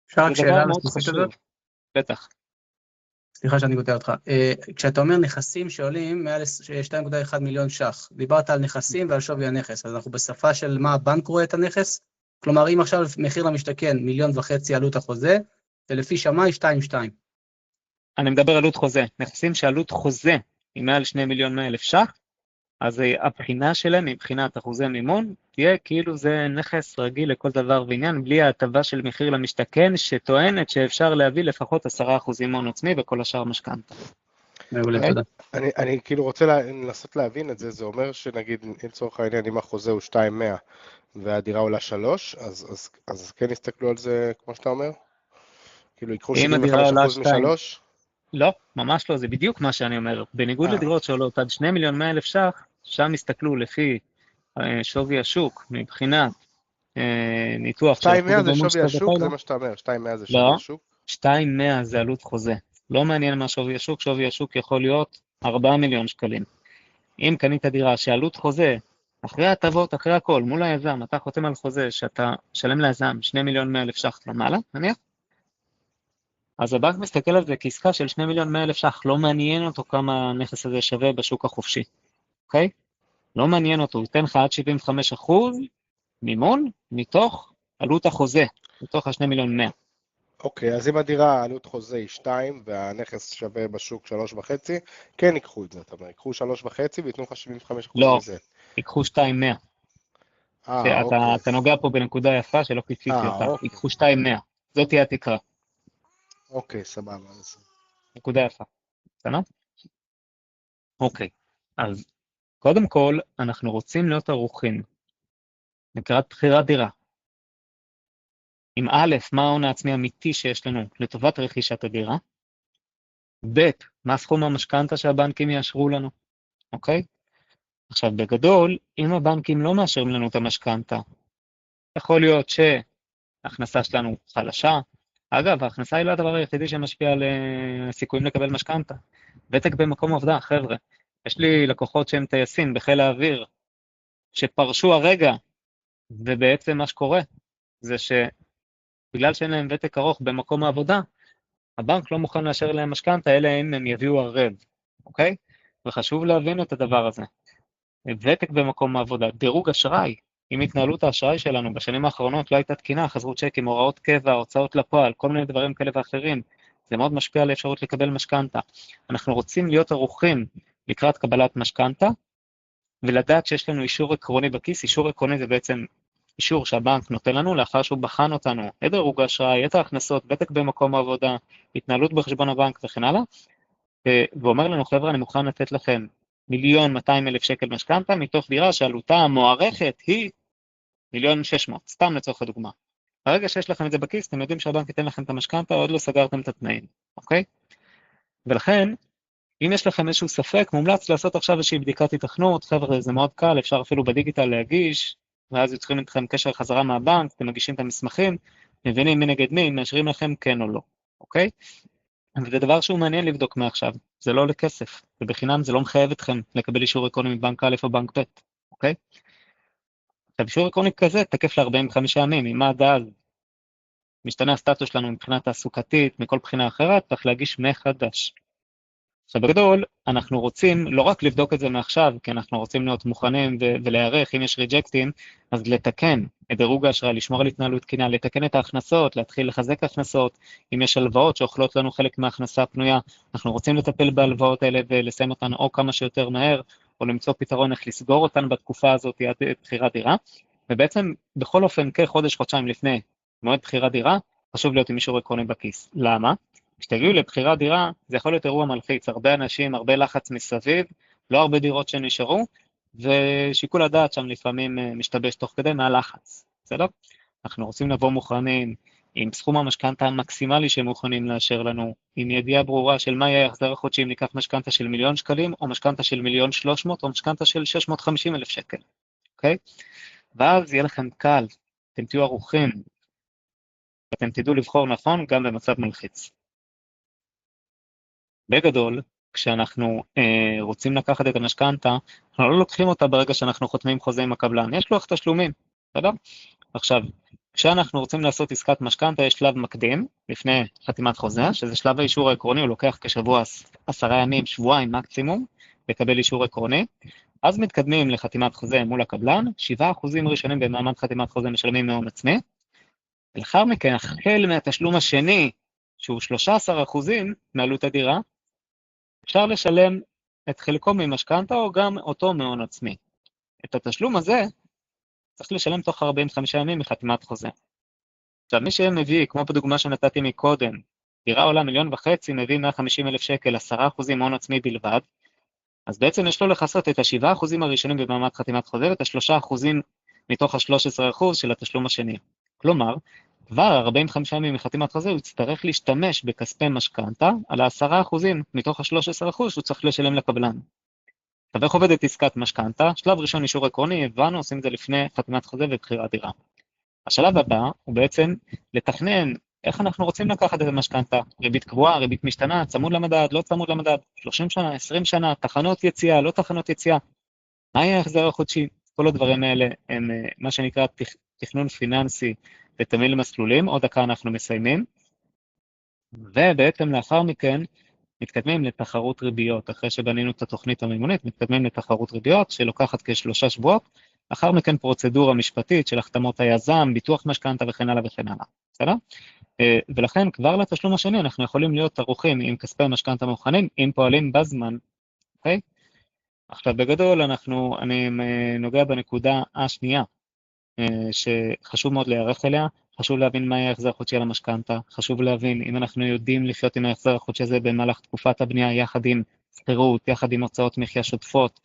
אפשר רק שאלה בספציפית הזאת? בטח. סליחה שאני קוטע אותך. כשאתה אומר נכסים שעולים מעל 2.1 מיליון ש"ח, דיברת על נכסים ועל שווי הנכס, אז אנחנו בשפה של מה הבנק רואה את הנכס? כלומר, אם עכשיו מחיר למשתכן 1.5 מיליון עלות החוזה, זה לפי שמאי 2.2. אני מדבר עלות חוזה. נכסים שעלות חוזה היא מעל 2,100,000 ש"ח, אז הבחינה שלהם מבחינת אחוזי מימון, תהיה כאילו זה נכס רגיל לכל דבר ועניין, בלי ההטבה של מחיר למשתכן, שטוענת שאפשר להביא לפחות 10% הון עצמי וכל השאר משכנתה. מעולה, תודה. אני כאילו רוצה לנסות להבין את זה, זה אומר שנגיד, לצורך העניין, אם החוזה הוא 2,100 והדירה עולה 3, אז כן יסתכלו על זה כמו שאתה אומר? כאילו ייקחו 75% מ-3? לא, ממש לא, זה בדיוק מה שאני אומר. בניגוד לדירות שעולות עד 2,100,000 ש"ח, שם הסתכלו לפי שווי השוק, מבחינת ניתוח... 2,100 זה שווי השוק, זה מה שאתה אומר, 2,100 זה שווי השוק? 2,100 זה עלות חוזה. לא מעניין מה שווי השוק, שווי השוק יכול להיות 4 מיליון שקלים. אם קנית דירה שעלות חוזה, אחרי הטבות, אחרי הכל, מול היזם, אתה חותם על חוזה שאתה שלם ליזם 2,100,000 ש"ח למעלה, נניח, אז הבנק מסתכל על זה כעסקה של 2,100,000 ש"ח, לא מעניין אותו כמה הנכס הזה שווה בשוק החופשי, אוקיי? לא מעניין אותו, הוא ייתן לך עד 75% מימון מתוך עלות החוזה, מתוך ה2,100,000. אוקיי, אז אם הדירה, עלות חוזה היא 2 והנכס שווה בשוק 3.5, כן ייקחו את זה, אתה אומר, ייקחו 3.5 וייתנו לך 75% לא, מזה. ייקחו 2,100. אוקיי. אתה נוגע פה בנקודה יפה שלא פיציתי אותה, אוקיי. ייקחו 2,100, זאת תהיה התקרה, אוקיי, סבבה. נקודה יפה, בסדר? אוקיי, אז קודם כל אנחנו רוצים להיות ערוכים לקראת בחירת דירה. עם א', מה ההון העצמי אמיתי שיש לנו לטובת רכישת הדירה, ב', מה סכום המשכנתא שהבנקים יאשרו לנו, אוקיי? עכשיו בגדול, אם הבנקים לא מאשרים לנו את המשכנתא, יכול להיות שההכנסה שלנו חלשה. אגב, ההכנסה היא לא הדבר היחידי שמשפיע על סיכויים לקבל משכנתא. ותק במקום עבודה, חבר'ה. יש לי לקוחות שהם טייסים בחיל האוויר, שפרשו הרגע, ובעצם מה שקורה, זה שבגלל שאין להם ותק ארוך במקום העבודה, הבנק לא מוכן לאשר להם משכנתא, אלא אם הם יביאו ערב, אוקיי? וחשוב להבין את הדבר הזה. ותק במקום העבודה, דירוג אשראי, אם התנהלות האשראי שלנו בשנים האחרונות לא הייתה תקינה, חזרו צ'קים, הוראות קבע, הוצאות לפועל, כל מיני דברים כאלה ואחרים, זה מאוד משפיע על האפשרות לקבל משכנתא. אנחנו רוצים להיות ערוכים לקראת קבלת משכנתא, ולדעת שיש לנו אישור עקרוני בכיס. אישור עקרוני זה בעצם אישור שהבנק נותן לנו לאחר שהוא בחן אותנו, את דירוג האשראי, את ההכנסות, ותק במקום העבודה, התנהלות בחשבון הבנק וכן הלאה, ואומר לנו, חבר'ה, אני מוכן לתת לכם 1,200,000 שקל משכנתא, מתוך דירה שעלותה המוערכת היא 1,600,000, סתם לצורך הדוגמה. ברגע שיש לכם את זה בכיס, אתם יודעים שהבנק ייתן לכם את המשכנתא, עוד לא סגרתם את התנאים, אוקיי? ולכן, אם יש לכם איזשהו ספק, מומלץ לעשות עכשיו איזושהי בדיקת התכנות, חבר'ה, זה מאוד קל, אפשר אפילו בדיגיטל להגיש, ואז יוצרים אתכם קשר חזרה מהבנק, אתם מגישים את המסמכים, מבינים מי נגד מי, מאשרים לכם כן או לא, אוקיי? וזה דבר שהוא מעניין לבדוק מעכשיו, זה לא עולה כסף, ובחינם זה לא מחייב אתכם לקבל אישור עקרוני מבנק א' או בנק ב', אוקיי? עכשיו, אישור עקרוני כזה תקף ל-45 ימים, אם עד אז משתנה הסטטוס שלנו מבחינה תעסוקתית, מכל בחינה אחרת, צריך להגיש מחדש. עכשיו, בגדול, אנחנו רוצים לא רק לבדוק את זה מעכשיו, כי אנחנו רוצים להיות מוכנים ולהיערך, אם יש ריג'קטים, אז לתקן את דירוג האשראי, לשמור על התנהלות תקינה, לתקן את ההכנסות, להתחיל לחזק הכנסות, אם יש הלוואות שאוכלות לנו חלק מההכנסה הפנויה, אנחנו רוצים לטפל בהלוואות האלה ולסיים אותן או כמה שיותר מהר, או למצוא פתרון איך לסגור אותן בתקופה הזאת עד בחירת דירה, ובעצם בכל אופן כחודש, חודשיים לפני מועד בחירת דירה, חשוב להיות עם אישור עקרוני בכיס. למה? כשתגיעו לבחירת דירה, זה יכול להיות אירוע מלחיץ, הרבה אנשים, הרבה לחץ מסביב, לא הרבה דירות שנשארו, ושיקול הדעת שם לפעמים משתבש תוך כדי מהלחץ, בסדר? אנחנו רוצים לבוא מוכנים עם סכום המשכנתא המקסימלי שהם מוכנים לאשר לנו, עם ידיעה ברורה של מה יהיה החזר החודשי, אם ניקח משכנתא של 1,000,000 שקלים, או משכנתא של 1,300,000, או משכנתא של 650,000 שקל, אוקיי? ואז יהיה לכם קל, אתם תהיו ערוכים, אתם תדעו לבחור נכון גם במצב מלחיץ. בגדול, כשאנחנו רוצים לקחת את המשכנתא, אנחנו לא לוקחים אותה ברגע שאנחנו חותמים חוזה עם הקבלן, יש לוח תשלומים, בסדר? עכשיו, כשאנחנו רוצים לעשות עסקת משכנתא, יש שלב מקדים, לפני חתימת חוזה, שזה שלב האישור העקרוני, הוא לוקח כשבוע, 10 ימים, שבועיים מקסימום, לקבל אישור עקרוני, אז מתקדמים לחתימת חוזה מול הקבלן, 7% ראשונים במעמד חתימת חוזה משלמים מהון עצמי, ולאחר מכן, החל מהתשלום השני, שהוא 13% מעלות הדירה, אפשר לשלם את חלקו ממשכנתא או גם אותו מהון עצמי. את התשלום הזה צריך לשלם תוך 45 ימים מחתימת חוזה. עכשיו, מי שמביא, כמו בדוגמה שנתתי מקודם, דירה עולה 1,500,000, מביא 150,000 שקל, 10% מהון עצמי בלבד, אז בעצם יש לו לחסות את ה7% הראשונים במעמד חתימת חוזה, ואת ה3% מתוך ה13% של התשלום השני. כלומר, כבר 45 ימים מחתימת חוזה, הוא יצטרך להשתמש בכספי משכנתא על 10% מתוך ה13% שהוא צריך לשלם לקבלן. עכשיו, איך עובדת עסקת משכנתא? שלב ראשון אישור עקרוני, הבנו, עושים את זה לפני חתימת חוזה ובחירת דירה. השלב הבא הוא בעצם לתכנן איך אנחנו רוצים לקחת את המשכנתה, ריבית קבועה, ריבית משתנה, צמוד למדד, לא צמוד למדד, 30 שנה, 20 שנה, תחנות יציאה, לא תחנות יציאה, מה יהיה ההחזר החודשי? כל הדברים האלה הם מה שנקרא תכנון פיננסי ותמהיל מסלולים, עוד דקה אנחנו מסיימים, ובעצם לאחר מכן מתקדמים לתחרות ריביות, אחרי שבנינו את התוכנית המימונית, מתקדמים לתחרות ריביות שלוקחת כ3 שבועות, לאחר מכן פרוצדורה משפטית של החתמות היזם, ביטוח משכנתה וכן הלאה וכן הלאה, בסדר? ולכן כבר לתשלום השני אנחנו יכולים להיות ערוכים עם כספי משכנתה מוכנים, אם פועלים בזמן, אוקיי? עכשיו בגדול אני נוגע בנקודה השנייה, שחשוב מאוד להיערך אליה, חשוב להבין מה יהיה ההחזר החודשי על המשכנתה, חשוב להבין אם אנחנו יודעים לחיות עם ההחזר החודשי הזה במהלך תקופת הבנייה יחד עם שכירות, יחד עם הוצאות מחיה שוטפות,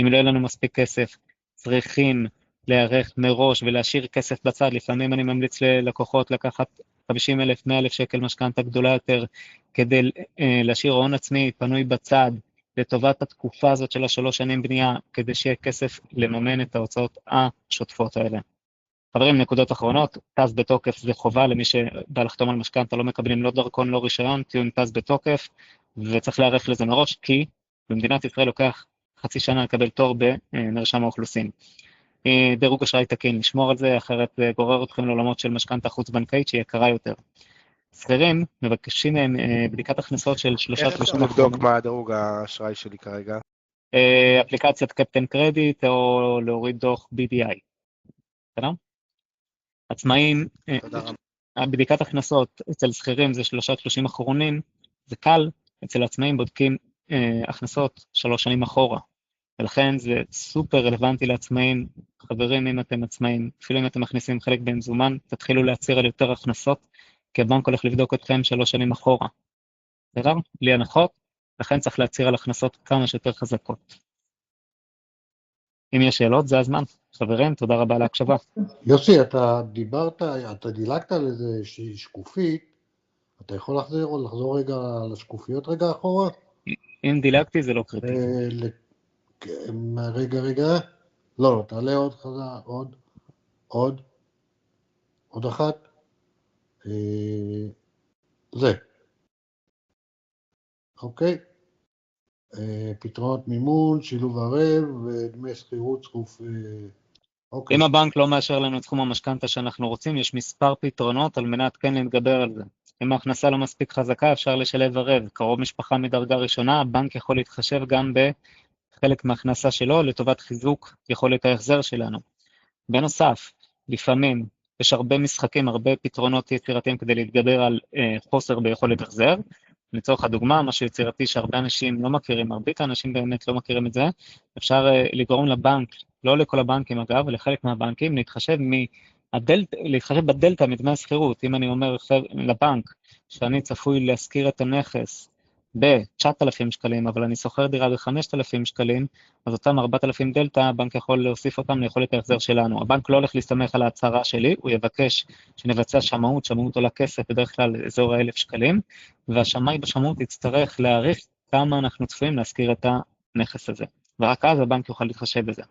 אם לא יהיה לנו מספיק כסף, צריכים להיערך מראש ולהשאיר כסף בצד, לפעמים אני ממליץ ללקוחות לקחת 50,000, 100,000 שקל משכנתה גדולה יותר, כדי להשאיר הון עצמי פנוי בצד, לטובת התקופה הזאת של 3 שנים בנייה, כדי שיהיה כסף לממן את ההוצאות השוטפות האלה. חברים, נקודות אחרונות, טס בתוקף זה חובה למי שבא לחתום על משכנתה, לא מקבלים לא דרכון, לא רישיון, תהיו עם טס בתוקף, וצריך להיערך לזה מראש, כי במדינת ישראל לוקח חצי שנה לקבל תור במרשם האוכלוסין. דירוג אשראי תקין, לשמור על זה, אחרת זה גורר אתכם לעולמות של משכנתה חוץ בנקאית שהיא יקרה יותר. שכירים מבקשים מהם בדיקת הכנסות של 3 איך אפשר לבדוק מה הדירוג האשראי שלי כרגע? אפליקציית קפטן קרדיט או להוריד דוח BDI. בסדר? עצמאים, בדיקת הכנסות אצל שכירים זה 3 תלושים אחרונים, זה קל, אצל עצמאים בודקים הכנסות 3 שנים אחורה, ולכן זה סופר רלוונטי לעצמאים. חברים, אם אתם עצמאים, אפילו אם אתם מכניסים חלק במזומן, תתחילו להצהיר על יותר הכנסות, כי הבנק הולך לבדוק אתכם 3 שנים אחורה. בסדר? בלי הנחות, לכן צריך להצהיר על הכנסות כמה שיותר חזקות. אם יש שאלות, זה הזמן. חברים, תודה רבה על ההקשבה. יוסי, אתה דילגת על איזה שקופית, אתה יכול לחזור רגע לשקופיות רגע אחורה? אם דילגתי זה לא קריטי. רגע, לא, תעלה עוד חזק, עוד אחת, זה, אוקיי, פתרונות מימון, שילוב ערב ודמי שכירות צרוף, אוקיי. אם הבנק לא מאשר לנו את תחום המשכנתה שאנחנו רוצים, יש מספר פתרונות על מנת כן להתגבר על זה. אם ההכנסה לא מספיק חזקה, אפשר לשלב ערב. קרוב משפחה מדרגה ראשונה, הבנק יכול להתחשב גם בחלק מההכנסה שלו לטובת חיזוק יכולת ההחזר שלנו. בנוסף, לפעמים יש הרבה משחקים, הרבה פתרונות יצירתיים כדי להתגבר על חוסר ביכולת החזר. לצורך הדוגמה, משהו יצירתי שהרבה אנשים לא מכירים, מרבית האנשים באמת לא מכירים את זה, אפשר לגרום לבנק, לא לכל הבנקים אגב, לחלק מהבנקים, להתחשב בדלתא מדמי השכירות. אם אני אומר לבנק שאני צפוי להשכיר את הנכס ב-9,000 שקלים, אבל אני שוכר דירה ב-5,000 שקלים, אז אותם 4,000 דלתא, הבנק יכול להוסיף אותם ליכולת ההחזר שלנו. הבנק לא הולך להסתמך על ההצהרה שלי, הוא יבקש שנבצע שמאות עולה כסף, בדרך כלל אזור 1,000 שקלים, והשמאי בשמאות יצטרך להעריך כמה אנחנו צפויים להשכיר את הנכס הזה, ורק אז הבנק יוכל להתחשב בזה.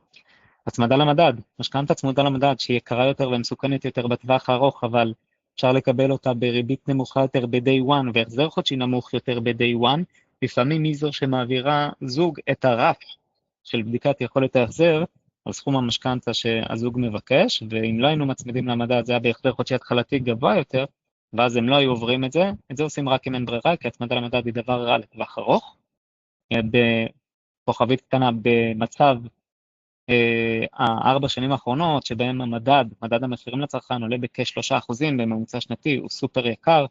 הצמדה למדד, משכנתה צמודה למדד שהיא יקרה יותר ומסוכנת יותר בטווח הארוך, אבל אפשר לקבל אותה בריבית נמוכה יותר ב-day one, והחזר חודשי נמוך יותר ב-day one, לפעמים היא זו שמעבירה זוג את הרף של בדיקת יכולת ההחזר, על סכום המשכנתה שהזוג מבקש, ואם לא היינו מצמידים למדד, זה היה בהחזר חודשי התחלתי גבוה יותר, ואז הם לא היו עוברים את זה עושים רק אם אין ברירה, כי הצמדה למדד היא דבר רע לטווח ארוך. בכוכבית קטנה במצב 4 שנים האחרונות, שבהם מדד המחירים לצרכן עולה בכ3% בממוצע שנתי, הוא סופר יקר,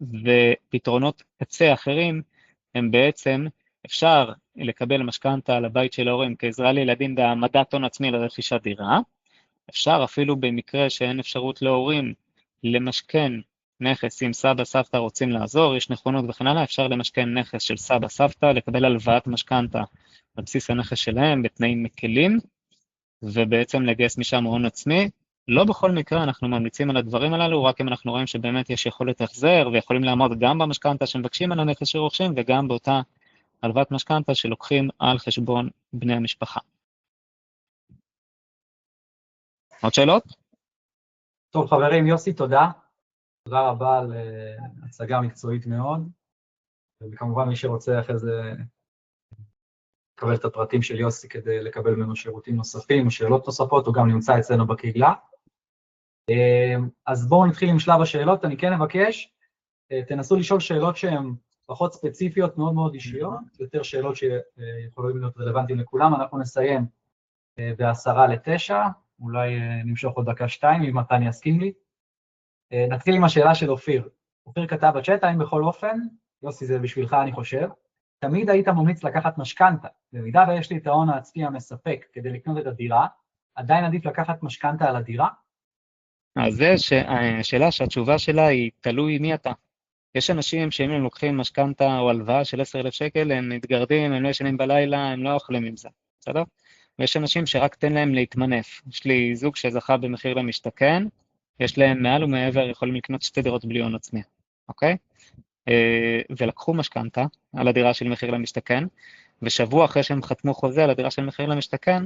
ופתרונות קצה אחרים הם בעצם אפשר לקבל משכנתה על הבית של ההורים כעזרה לילדים בהעמדת הון עצמי לרכישת דירה, אפשר אפילו במקרה שאין אפשרות להורים למשכן נכס, אם סבא סבתא רוצים לעזור, יש נכונות וכן הלאה, אפשר למשכן נכס של סבא סבתא, לקבל הלוואת משכנתה על בסיס הנכס שלהם בתנאים מקלים, ובעצם לגייס משם הון עצמי. לא בכל מקרה אנחנו ממליצים על הדברים הללו, רק אם אנחנו רואים שבאמת יש יכולת החזר, ויכולים לעמוד גם במשכנתה שמבקשים על הנכס שרוכשים, וגם באותה הלוואת משכנתה שלוקחים על חשבון בני המשפחה. עוד שאלות? טוב חברים, יוסי, תודה תודה רבה על הצגה מקצועית מאוד, וכמובן מי שרוצה אחרי זה לקבל את הפרטים של יוסי כדי לקבל ממנו שירותים נוספים, שאלות נוספות, הוא גם נמצא אצלנו בקהילה. אז בואו נתחיל עם שלב השאלות. אני כן אבקש, תנסו לשאול שאלות שהן פחות ספציפיות, מאוד מאוד אישיות, יותר שאלות שיכולות להיות רלוונטיים לכולם. אנחנו נסיים ב8:50, אולי נמשוך עוד 1-2, אם מתן יסכים לי. נתחיל עם השאלה של אופיר. אופיר כתב בצ'אט, האם בכל אופן, יוסי זה בשבילך אני חושב, תמיד היית ממליץ לקחת משכנתה, במידה ויש לי את ההון העצמי המספק כדי לקנות את הדירה, עדיין עדיף לקחת משכנתה על הדירה? אז זה שאלה שהתשובה שלה היא תלוי מי אתה. יש אנשים שאם הם לוקחים משכנתה או הלוואה של 10,000 שקל, הם מתגרדים, הם לא ישנים בלילה, הם לא אוכלים עם זה, בסדר? ויש אנשים שרק תן להם להתמנף. יש לי זוג שזכה במחיר למשתכן, יש להם מעל ומעבר, יכולים לקנות 2 דירות בלי הון עצמי, אוקיי? ולקחו משכנתה על הדירה של מחיר למשתכן, ושבוע אחרי שהם חתמו חוזה על הדירה של מחיר למשתכן,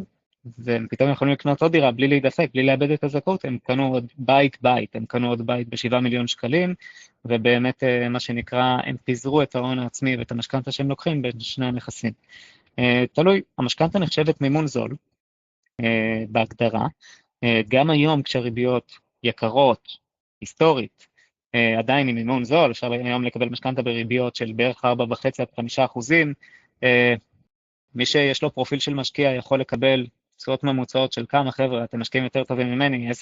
והם פתאום יכולים לקנות עוד דירה בלי להידפק, בלי לאבד את הזכאות, הם קנו עוד בית, הם קנו עוד בית ב7 מיליון שקלים, ובאמת מה שנקרא, הם פיזרו את ההון העצמי ואת המשכנתה שהם לוקחים בין שני הנכסים. תלוי, המשכנתה נחשבת מימון זול, בהגדרה, גם היום כשהריביות יקרות, היסטורית, עדיין עם מימון זול, אפשר היום לקבל משכנתה בריביות של בערך 4.5-5%, מי שיש לו פרופיל של משקיע יכול לקבל תשואות ממוצעות של כמה חבר'ה, אתם משקיעים יותר טובים ממני, 10%,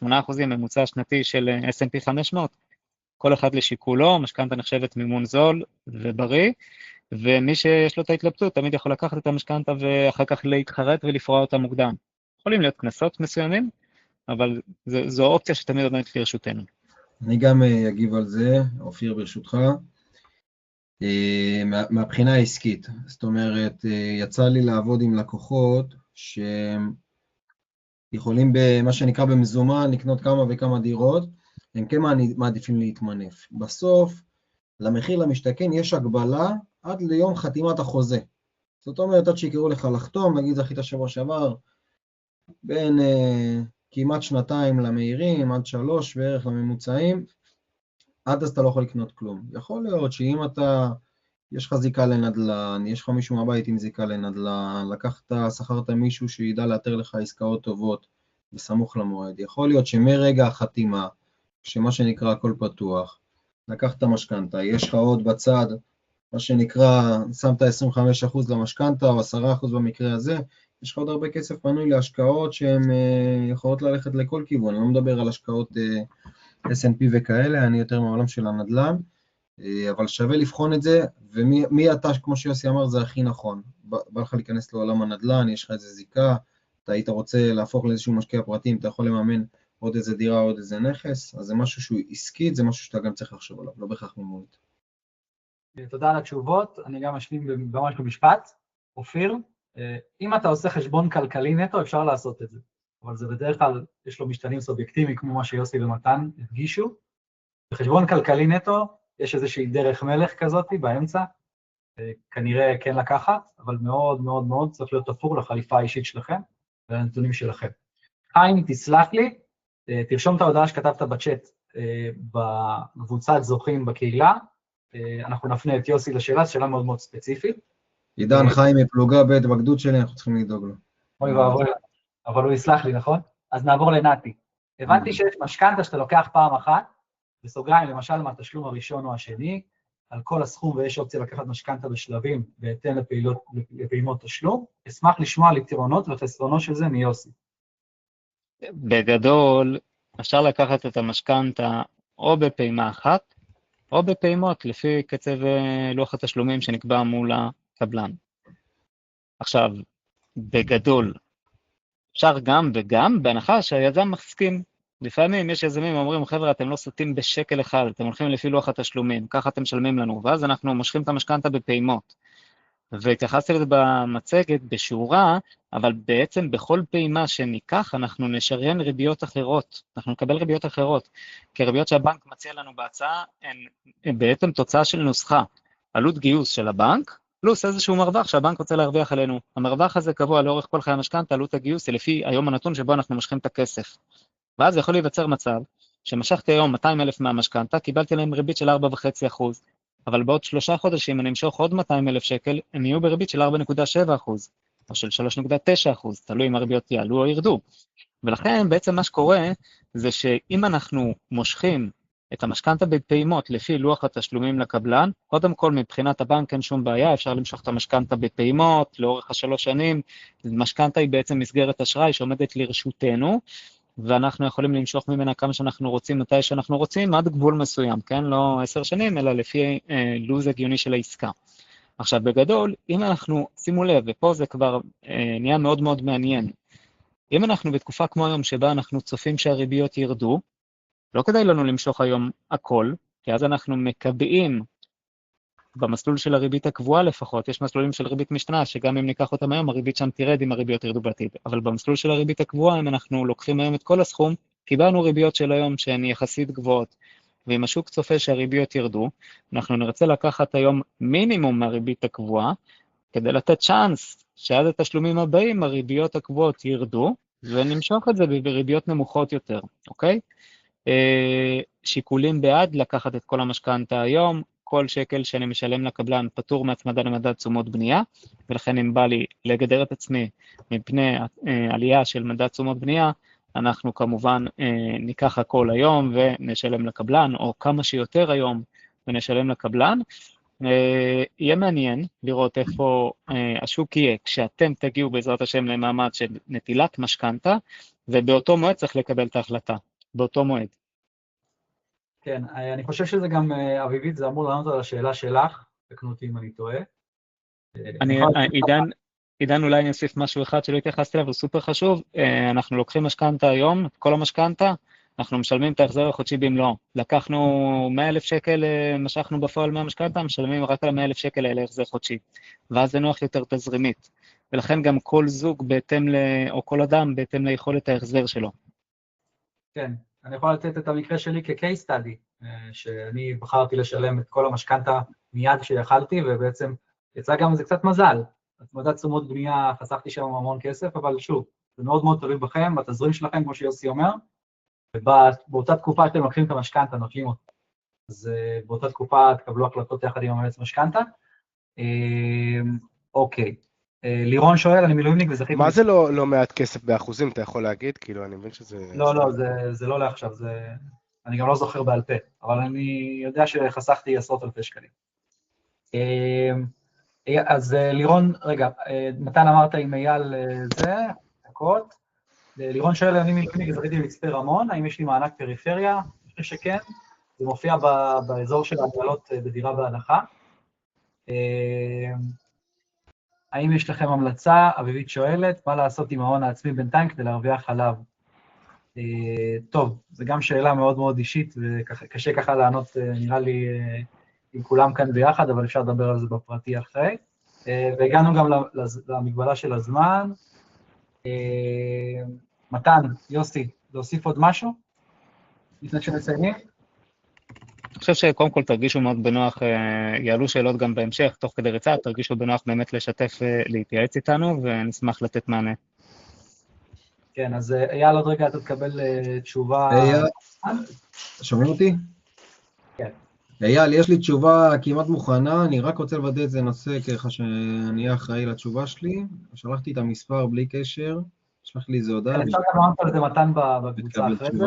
8% ממוצע שנתי של S&P 500, כל אחד לשיקולו, משכנתה נחשבת מימון זול ובריא, ומי שיש לו את ההתלבטות תמיד יכול לקחת את המשכנתה ואחר כך להתחרט ולפרוע אותה מוקדם. יכולים להיות כנסות מסוימים, אבל זו אופציה שתמיד עומדת לרשותנו. אני גם אגיב על זה, אופיר ברשותך. מהבחינה העסקית, זאת אומרת, יצא לי לעבוד עם לקוחות שיכולים במה שנקרא במזומן לקנות כמה וכמה דירות, הם כן מעדיפים להתמנף. בסוף, למחיר למשתכן יש הגבלה עד ליום חתימת החוזה. זאת אומרת, עד שיקראו לך לחתום, נגיד זכית שבוע שעבר, בין כמעט 2 למהירים, עד 3 בערך לממוצעים, עד אז אתה לא יכול לקנות כלום. יכול להיות שאם יש לך זיקה לנדל"ן, יש לך מישהו מהבית עם זיקה לנדל"ן, שכרת מישהו שידע לאתר לך עסקאות טובות בסמוך למועד. יכול להיות שמרגע החתימה, שמה שנקרא הכל פתוח, לקחת משכנתה, יש לך עוד בצד, מה שנקרא, שמת 25% למשכנתה או 10% במקרה הזה, יש לך עוד הרבה כסף פנוי להשקעות שהן יכולות ללכת לכל כיוון. אני לא מדבר על השקעות S&P וכאלה, אני יותר מהעולם של הנדל"ן, אבל שווה לבחון את זה, ומי אתה, כמו שיוסי אמר, זה הכי נכון. בא לך להיכנס לעולם הנדל"ן, יש לך איזה זיקה, אתה היית רוצה להפוך לאיזשהו משקיע פרטי, אתה יכול לממן עוד איזה דירה, עוד איזה נכס, אז זה משהו שהוא עסקית, זה משהו שאתה גם צריך לחשוב עליו, לא בהכרח מימונית. תודה על התשובות, אני גם אשלים ממש במשפט. אופיר, אם אתה עושה חשבון כלכלי נטו, אפשר לעשות את זה, אבל זה בדרך כלל, יש לו משתנים סובייקטיביים, כמו מה שיוסי ומתן הדגישו. בחשבון כלכלי נטו, יש איזושהי דרך מלך כזאת באמצע, כנראה כן לקחת, אבל מאוד מאוד מאוד צריך להיות תפור לחליפה האישית שלכם, ולנתונים שלכם. חיים, תסלח לי, תרשום את ההודעה שכתבת בצ'אט, בקבוצת זוכים בקהילה, אנחנו נפנה את יוסי לשאלה, זו שאלה מאוד מאוד ספציפית. עידן חיים מפלוגה ב' בגדוד שלי, אנחנו צריכים לדאוג לו. אוי ואבוי, אבל הוא יסלח לי, נכון? אז נעבור לנתי. הבנתי שיש משכנתה שאתה לוקח פעם אחת, בסוגריים, למשל מהתשלום הראשון או השני, על כל הסכום ויש אופציה לקחת משכנתה בשלבים בהתאם לפעימות תשלום. אשמח לשמוע על יתרונות וחסרונות של זה מיוסי. בגדול, אפשר לקחת את המשכנתה או בפעימה אחת, או בפעימות, לפי קצב לוח התשלומים שנקבע מול הקבלן. עכשיו, בגדול, אפשר גם וגם, בהנחה שהיזם מסכים. לפעמים יש יזמים אומרים, חבר'ה, אתם לא סוטים בשקל אחד, אתם הולכים לפי לוח התשלומים, ככה אתם משלמים לנו, ואז אנחנו מושכים את המשכנתה בפעימות. והתייחסתי לזה במצגת בשורה, אבל בעצם בכל פעימה שניקח, אנחנו נשריין ריביות אחרות, אנחנו נקבל ריביות אחרות, כי ריביות שהבנק מציע לנו בהצעה, הן בעצם תוצאה של נוסחה, עלות גיוס של הבנק, פלוס איזשהו מרווח שהבנק רוצה להרוויח עלינו. המרווח הזה קבוע לאורך כל חיי המשכנתה, עלות הגיוס היא לפי היום הנתון שבו אנחנו מושכים את הכסף. ואז יכול להיווצר מצב שמשכתי היום 200,000 מהמשכנתה, קיבלתי להם ריבית של 4.5%, אבל בעוד 3 חודשים אני אמשוך עוד 200,000 שקל, הם יהיו בריבית של 4.7%, או של 3.9%, תלוי אם הריביות יעלו או ירדו. ולכן בעצם מה שקורה זה שאם אנחנו מושכים את המשכנתה בפעימות לפי לוח התשלומים לקבלן, קודם כל מבחינת הבנק אין שום בעיה, אפשר למשוך את המשכנתה בפעימות לאורך 3 שנים, משכנתה היא בעצם מסגרת אשראי שעומדת לרשותנו, ואנחנו יכולים למשוך ממנה כמה שאנחנו רוצים, מתי שאנחנו רוצים, עד גבול מסוים, כן? לא 10 שנים, אלא לפי לוז הגיוני של העסקה. עכשיו בגדול, אם אנחנו, שימו לב, ופה זה כבר נהיה מאוד מאוד מעניין, אם אנחנו בתקופה כמו היום שבה אנחנו צופים שהריביות ירדו, לא כדאי לנו למשוך היום הכל, כי אז אנחנו מקבעים במסלול של הריבית הקבועה לפחות, יש מסלולים של ריבית משתנה, שגם אם ניקח אותם היום, הריבית שם תרד אם הריביות ירדו בעתיד, אבל במסלול של הריבית הקבועה, אם אנחנו לוקחים היום את כל הסכום, קיבלנו ריביות של היום שהן יחסית גבוהות, ואם השוק צופה שהריביות ירדו, אנחנו נרצה לקחת היום מינימום מהריבית הקבועה, כדי לתת צ'אנס שעד התשלומים הבאים הריביות הקבועות ירדו, ונמשוך את זה בריביות נמוכות יותר, אוקיי? שיקולים בעד לקחת את כל המשכנתה היום, כל שקל שאני משלם לקבלן פטור מהצמדה למדד תשומות בנייה, ולכן אם בא לי לגדר את עצמי מפני עלייה של מדד תשומות בנייה, אנחנו כמובן ניקח הכל היום ונשלם לקבלן, או כמה שיותר היום ונשלם לקבלן. יהיה מעניין לראות איפה השוק יהיה, כשאתם תגיעו בעזרת השם למעמד של נטילת משכנתה, ובאותו מועד צריך לקבל את ההחלטה, באותו מועד. כן, אני חושב שזה גם, אביבית, זה אמור לענות על השאלה שלך, תקנו אותי אם אני טועה. עידן, אולי אני אוסיף משהו אחד שלא התייחסתי אליו, הוא סופר חשוב, אנחנו לוקחים משכנתה היום, כל המשכנתה, אנחנו משלמים את ההחזר החודשי במלואו. לקחנו 100,000 שקל, משכנו בפועל מהמשכנתה, משלמים רק על 100,000 שקל האלה החזר חודשי, ואז זה נוח יותר תזרימית. ולכן גם כל זוג בהתאם או כל אדם בהתאם ליכולת ההחזר שלו. כן, אני יכול לתת את המקרה שלי כ-case study, שאני בחרתי לשלם את כל המשכנתה מיד כשיכלתי, ובעצם יצא גם זה קצת מזל. התמדת תשומות בנייה, חסכתי שם המון כסף, אבל שוב, זה מאוד מאוד תלוי בכם, בתזרים שלכם, כמו שיוסי אומר, ובאותה תקופה שאתם לוקחים את המשכנתה, נוטלים אותה. אז באותה תקופה תקבלו החלטות יחד עם המועצת משכנתה. אוקיי. לירון שואל, אני מילואימניק וזכיתי... מה זה לא מעט כסף באחוזים, אתה יכול להגיד? כאילו, אני מבין שזה... לא, זה לא לעכשיו, אני גם לא זוכר בעל פה, אבל אני יודע שחסכתי 10,000 שקלים. אז לירון, רגע, מתן אמרת עם אייל זה, דקות. לירון שואל, אני מילואימניק וזכיתי במצפה רמון, האם יש לי מענק פריפריה? אני חושב שכן, זה מופיע באזור של ההגרלות בדירה בהנחה. האם יש לכם המלצה? אביבית שואלת, מה לעשות עם ההון העצמי בינתיים כדי להרוויח עליו? טוב, זו גם שאלה מאוד מאוד אישית, וקשה ככה לענות, נראה לי, עם כולם כאן ביחד, אבל אפשר לדבר על זה בפרטי אחרי. והגענו גם למגבלה של הזמן. מתן, יוסי, להוסיף עוד משהו? לפני שנסיימים? אני חושב שקודם כל תרגישו מאוד בנוח, יעלו שאלות גם בהמשך, תוך כדי ריצה, תרגישו בנוח באמת לשתף, להתייעץ איתנו, ונשמח לתת מענה. כן, אז אייל, עוד רגע אתה תקבל תשובה... שומעים אותי? כן. אייל, יש לי תשובה כמעט מוכנה, אני רק רוצה לוודא את זה נושא ככה שאני אהיה אחראי לתשובה שלי. שלחתי את המספר בלי קשר, שלח לי איזה הודעה. אפשר גם לענות על זה מתן בקבוצה אחרי זה.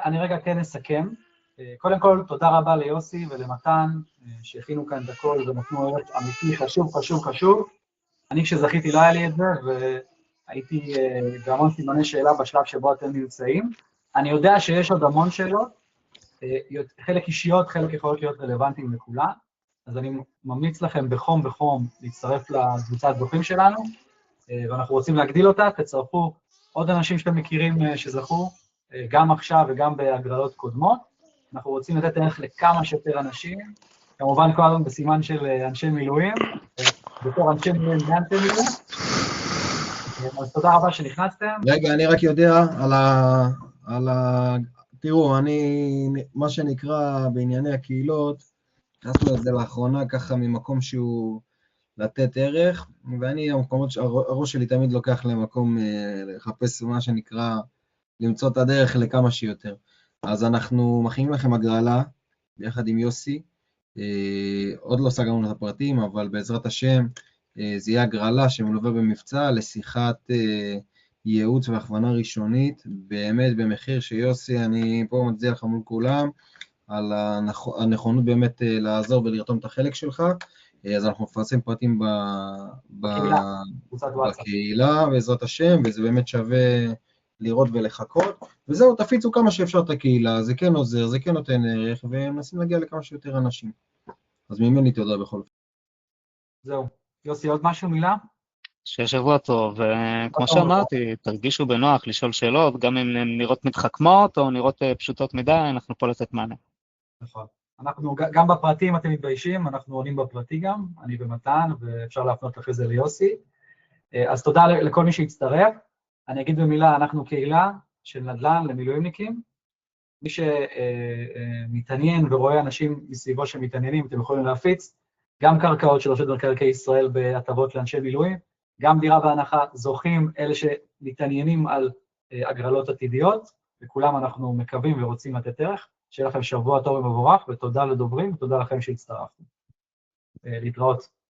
אני רגע כן אסכם. קודם כל, תודה רבה ליוסי ולמתן, שהכינו כאן את הכל ונתנו ערך אמיתי חשוב. אני כשזכיתי לא היה לי את זה, והייתי בהמון סימני שאלה בשלב שבו אתם נמצאים. אני יודע שיש עוד המון שאלות, חלק אישיות, חלק יכולות להיות רלוונטיים לכולם, אז אני ממליץ לכם בחום להצטרף לקבוצת זוכים שלנו, ואנחנו רוצים להגדיל אותה, תצרפו עוד אנשים שאתם מכירים שזכו, גם עכשיו וגם בהגרלות קודמות, אנחנו רוצים לתת ערך לכמה שיותר אנשים, כמובן כל הזמן בסימן של אנשי מילואים, בתור אנשי מילואים ואנשי מילואים, אז תודה רבה שנכנסתם. רגע, אני רק יודע תראו, מה שנקרא בענייני הקהילות, נכנסנו את זה לאחרונה ככה ממקום שהוא לתת ערך, ואני, המקומות שהראש שלי תמיד לוקח למקום לחפש מה שנקרא, למצוא את הדרך לכמה שיותר. אז אנחנו מכינים לכם הגרלה, ביחד עם יוסי, עוד לא סגרנו את הפרטים, אבל בעזרת השם, זה יהיה הגרלה שמלווה במבצע לשיחת ייעוץ והכוונה ראשונית, באמת במחיר שיוסי, אני פה מצדיע לך מול כולם, על הנכונות באמת לעזור ולרתום את החלק שלך, אז אנחנו מפרסם פרטים בקהילה, בעזרת השם, וזה באמת שווה לראות ולחכות, וזהו, תפיצו כמה שאפשר את הקהילה, זה כן עוזר, זה כן נותן ערך, ומנסים להגיע לכמה שיותר אנשים. אז ממני תודה בכל אופן. זהו. יוסי, עוד משהו, מילה? שיהיה שבוע טוב, וכמו שאמרתי, תרגישו בנוח לשאול שאלות, גם אם הן נראות מתחכמות או נראות פשוטות מדי, אנחנו פה לתת מענה. נכון. אנחנו, גם בפרטים אתם מתביישים, אנחנו עונים בפרטי גם, אני במתן, ואפשר להפנות אחרי זה ליוסי. אז תודה לכל מי שהצטרף. אני אגיד במילה, אנחנו קהילה של נדל"ן למילואימניקים. מי שמתעניין ורואה אנשים מסביבו שמתעניינים, אתם יכולים להפיץ, גם קרקעות של רשות מקרקעי ישראל בהטבות לאנשי מילואים, גם דירה בהנחה זוכים אלה שמתעניינים על הגרלות עתידיות, וכולם אנחנו מקווים ורוצים לתת ערך. שיהיה לכם שבוע טוב ומבורך, ותודה לדוברים, ותודה לכם שהצטרפתם. להתראות.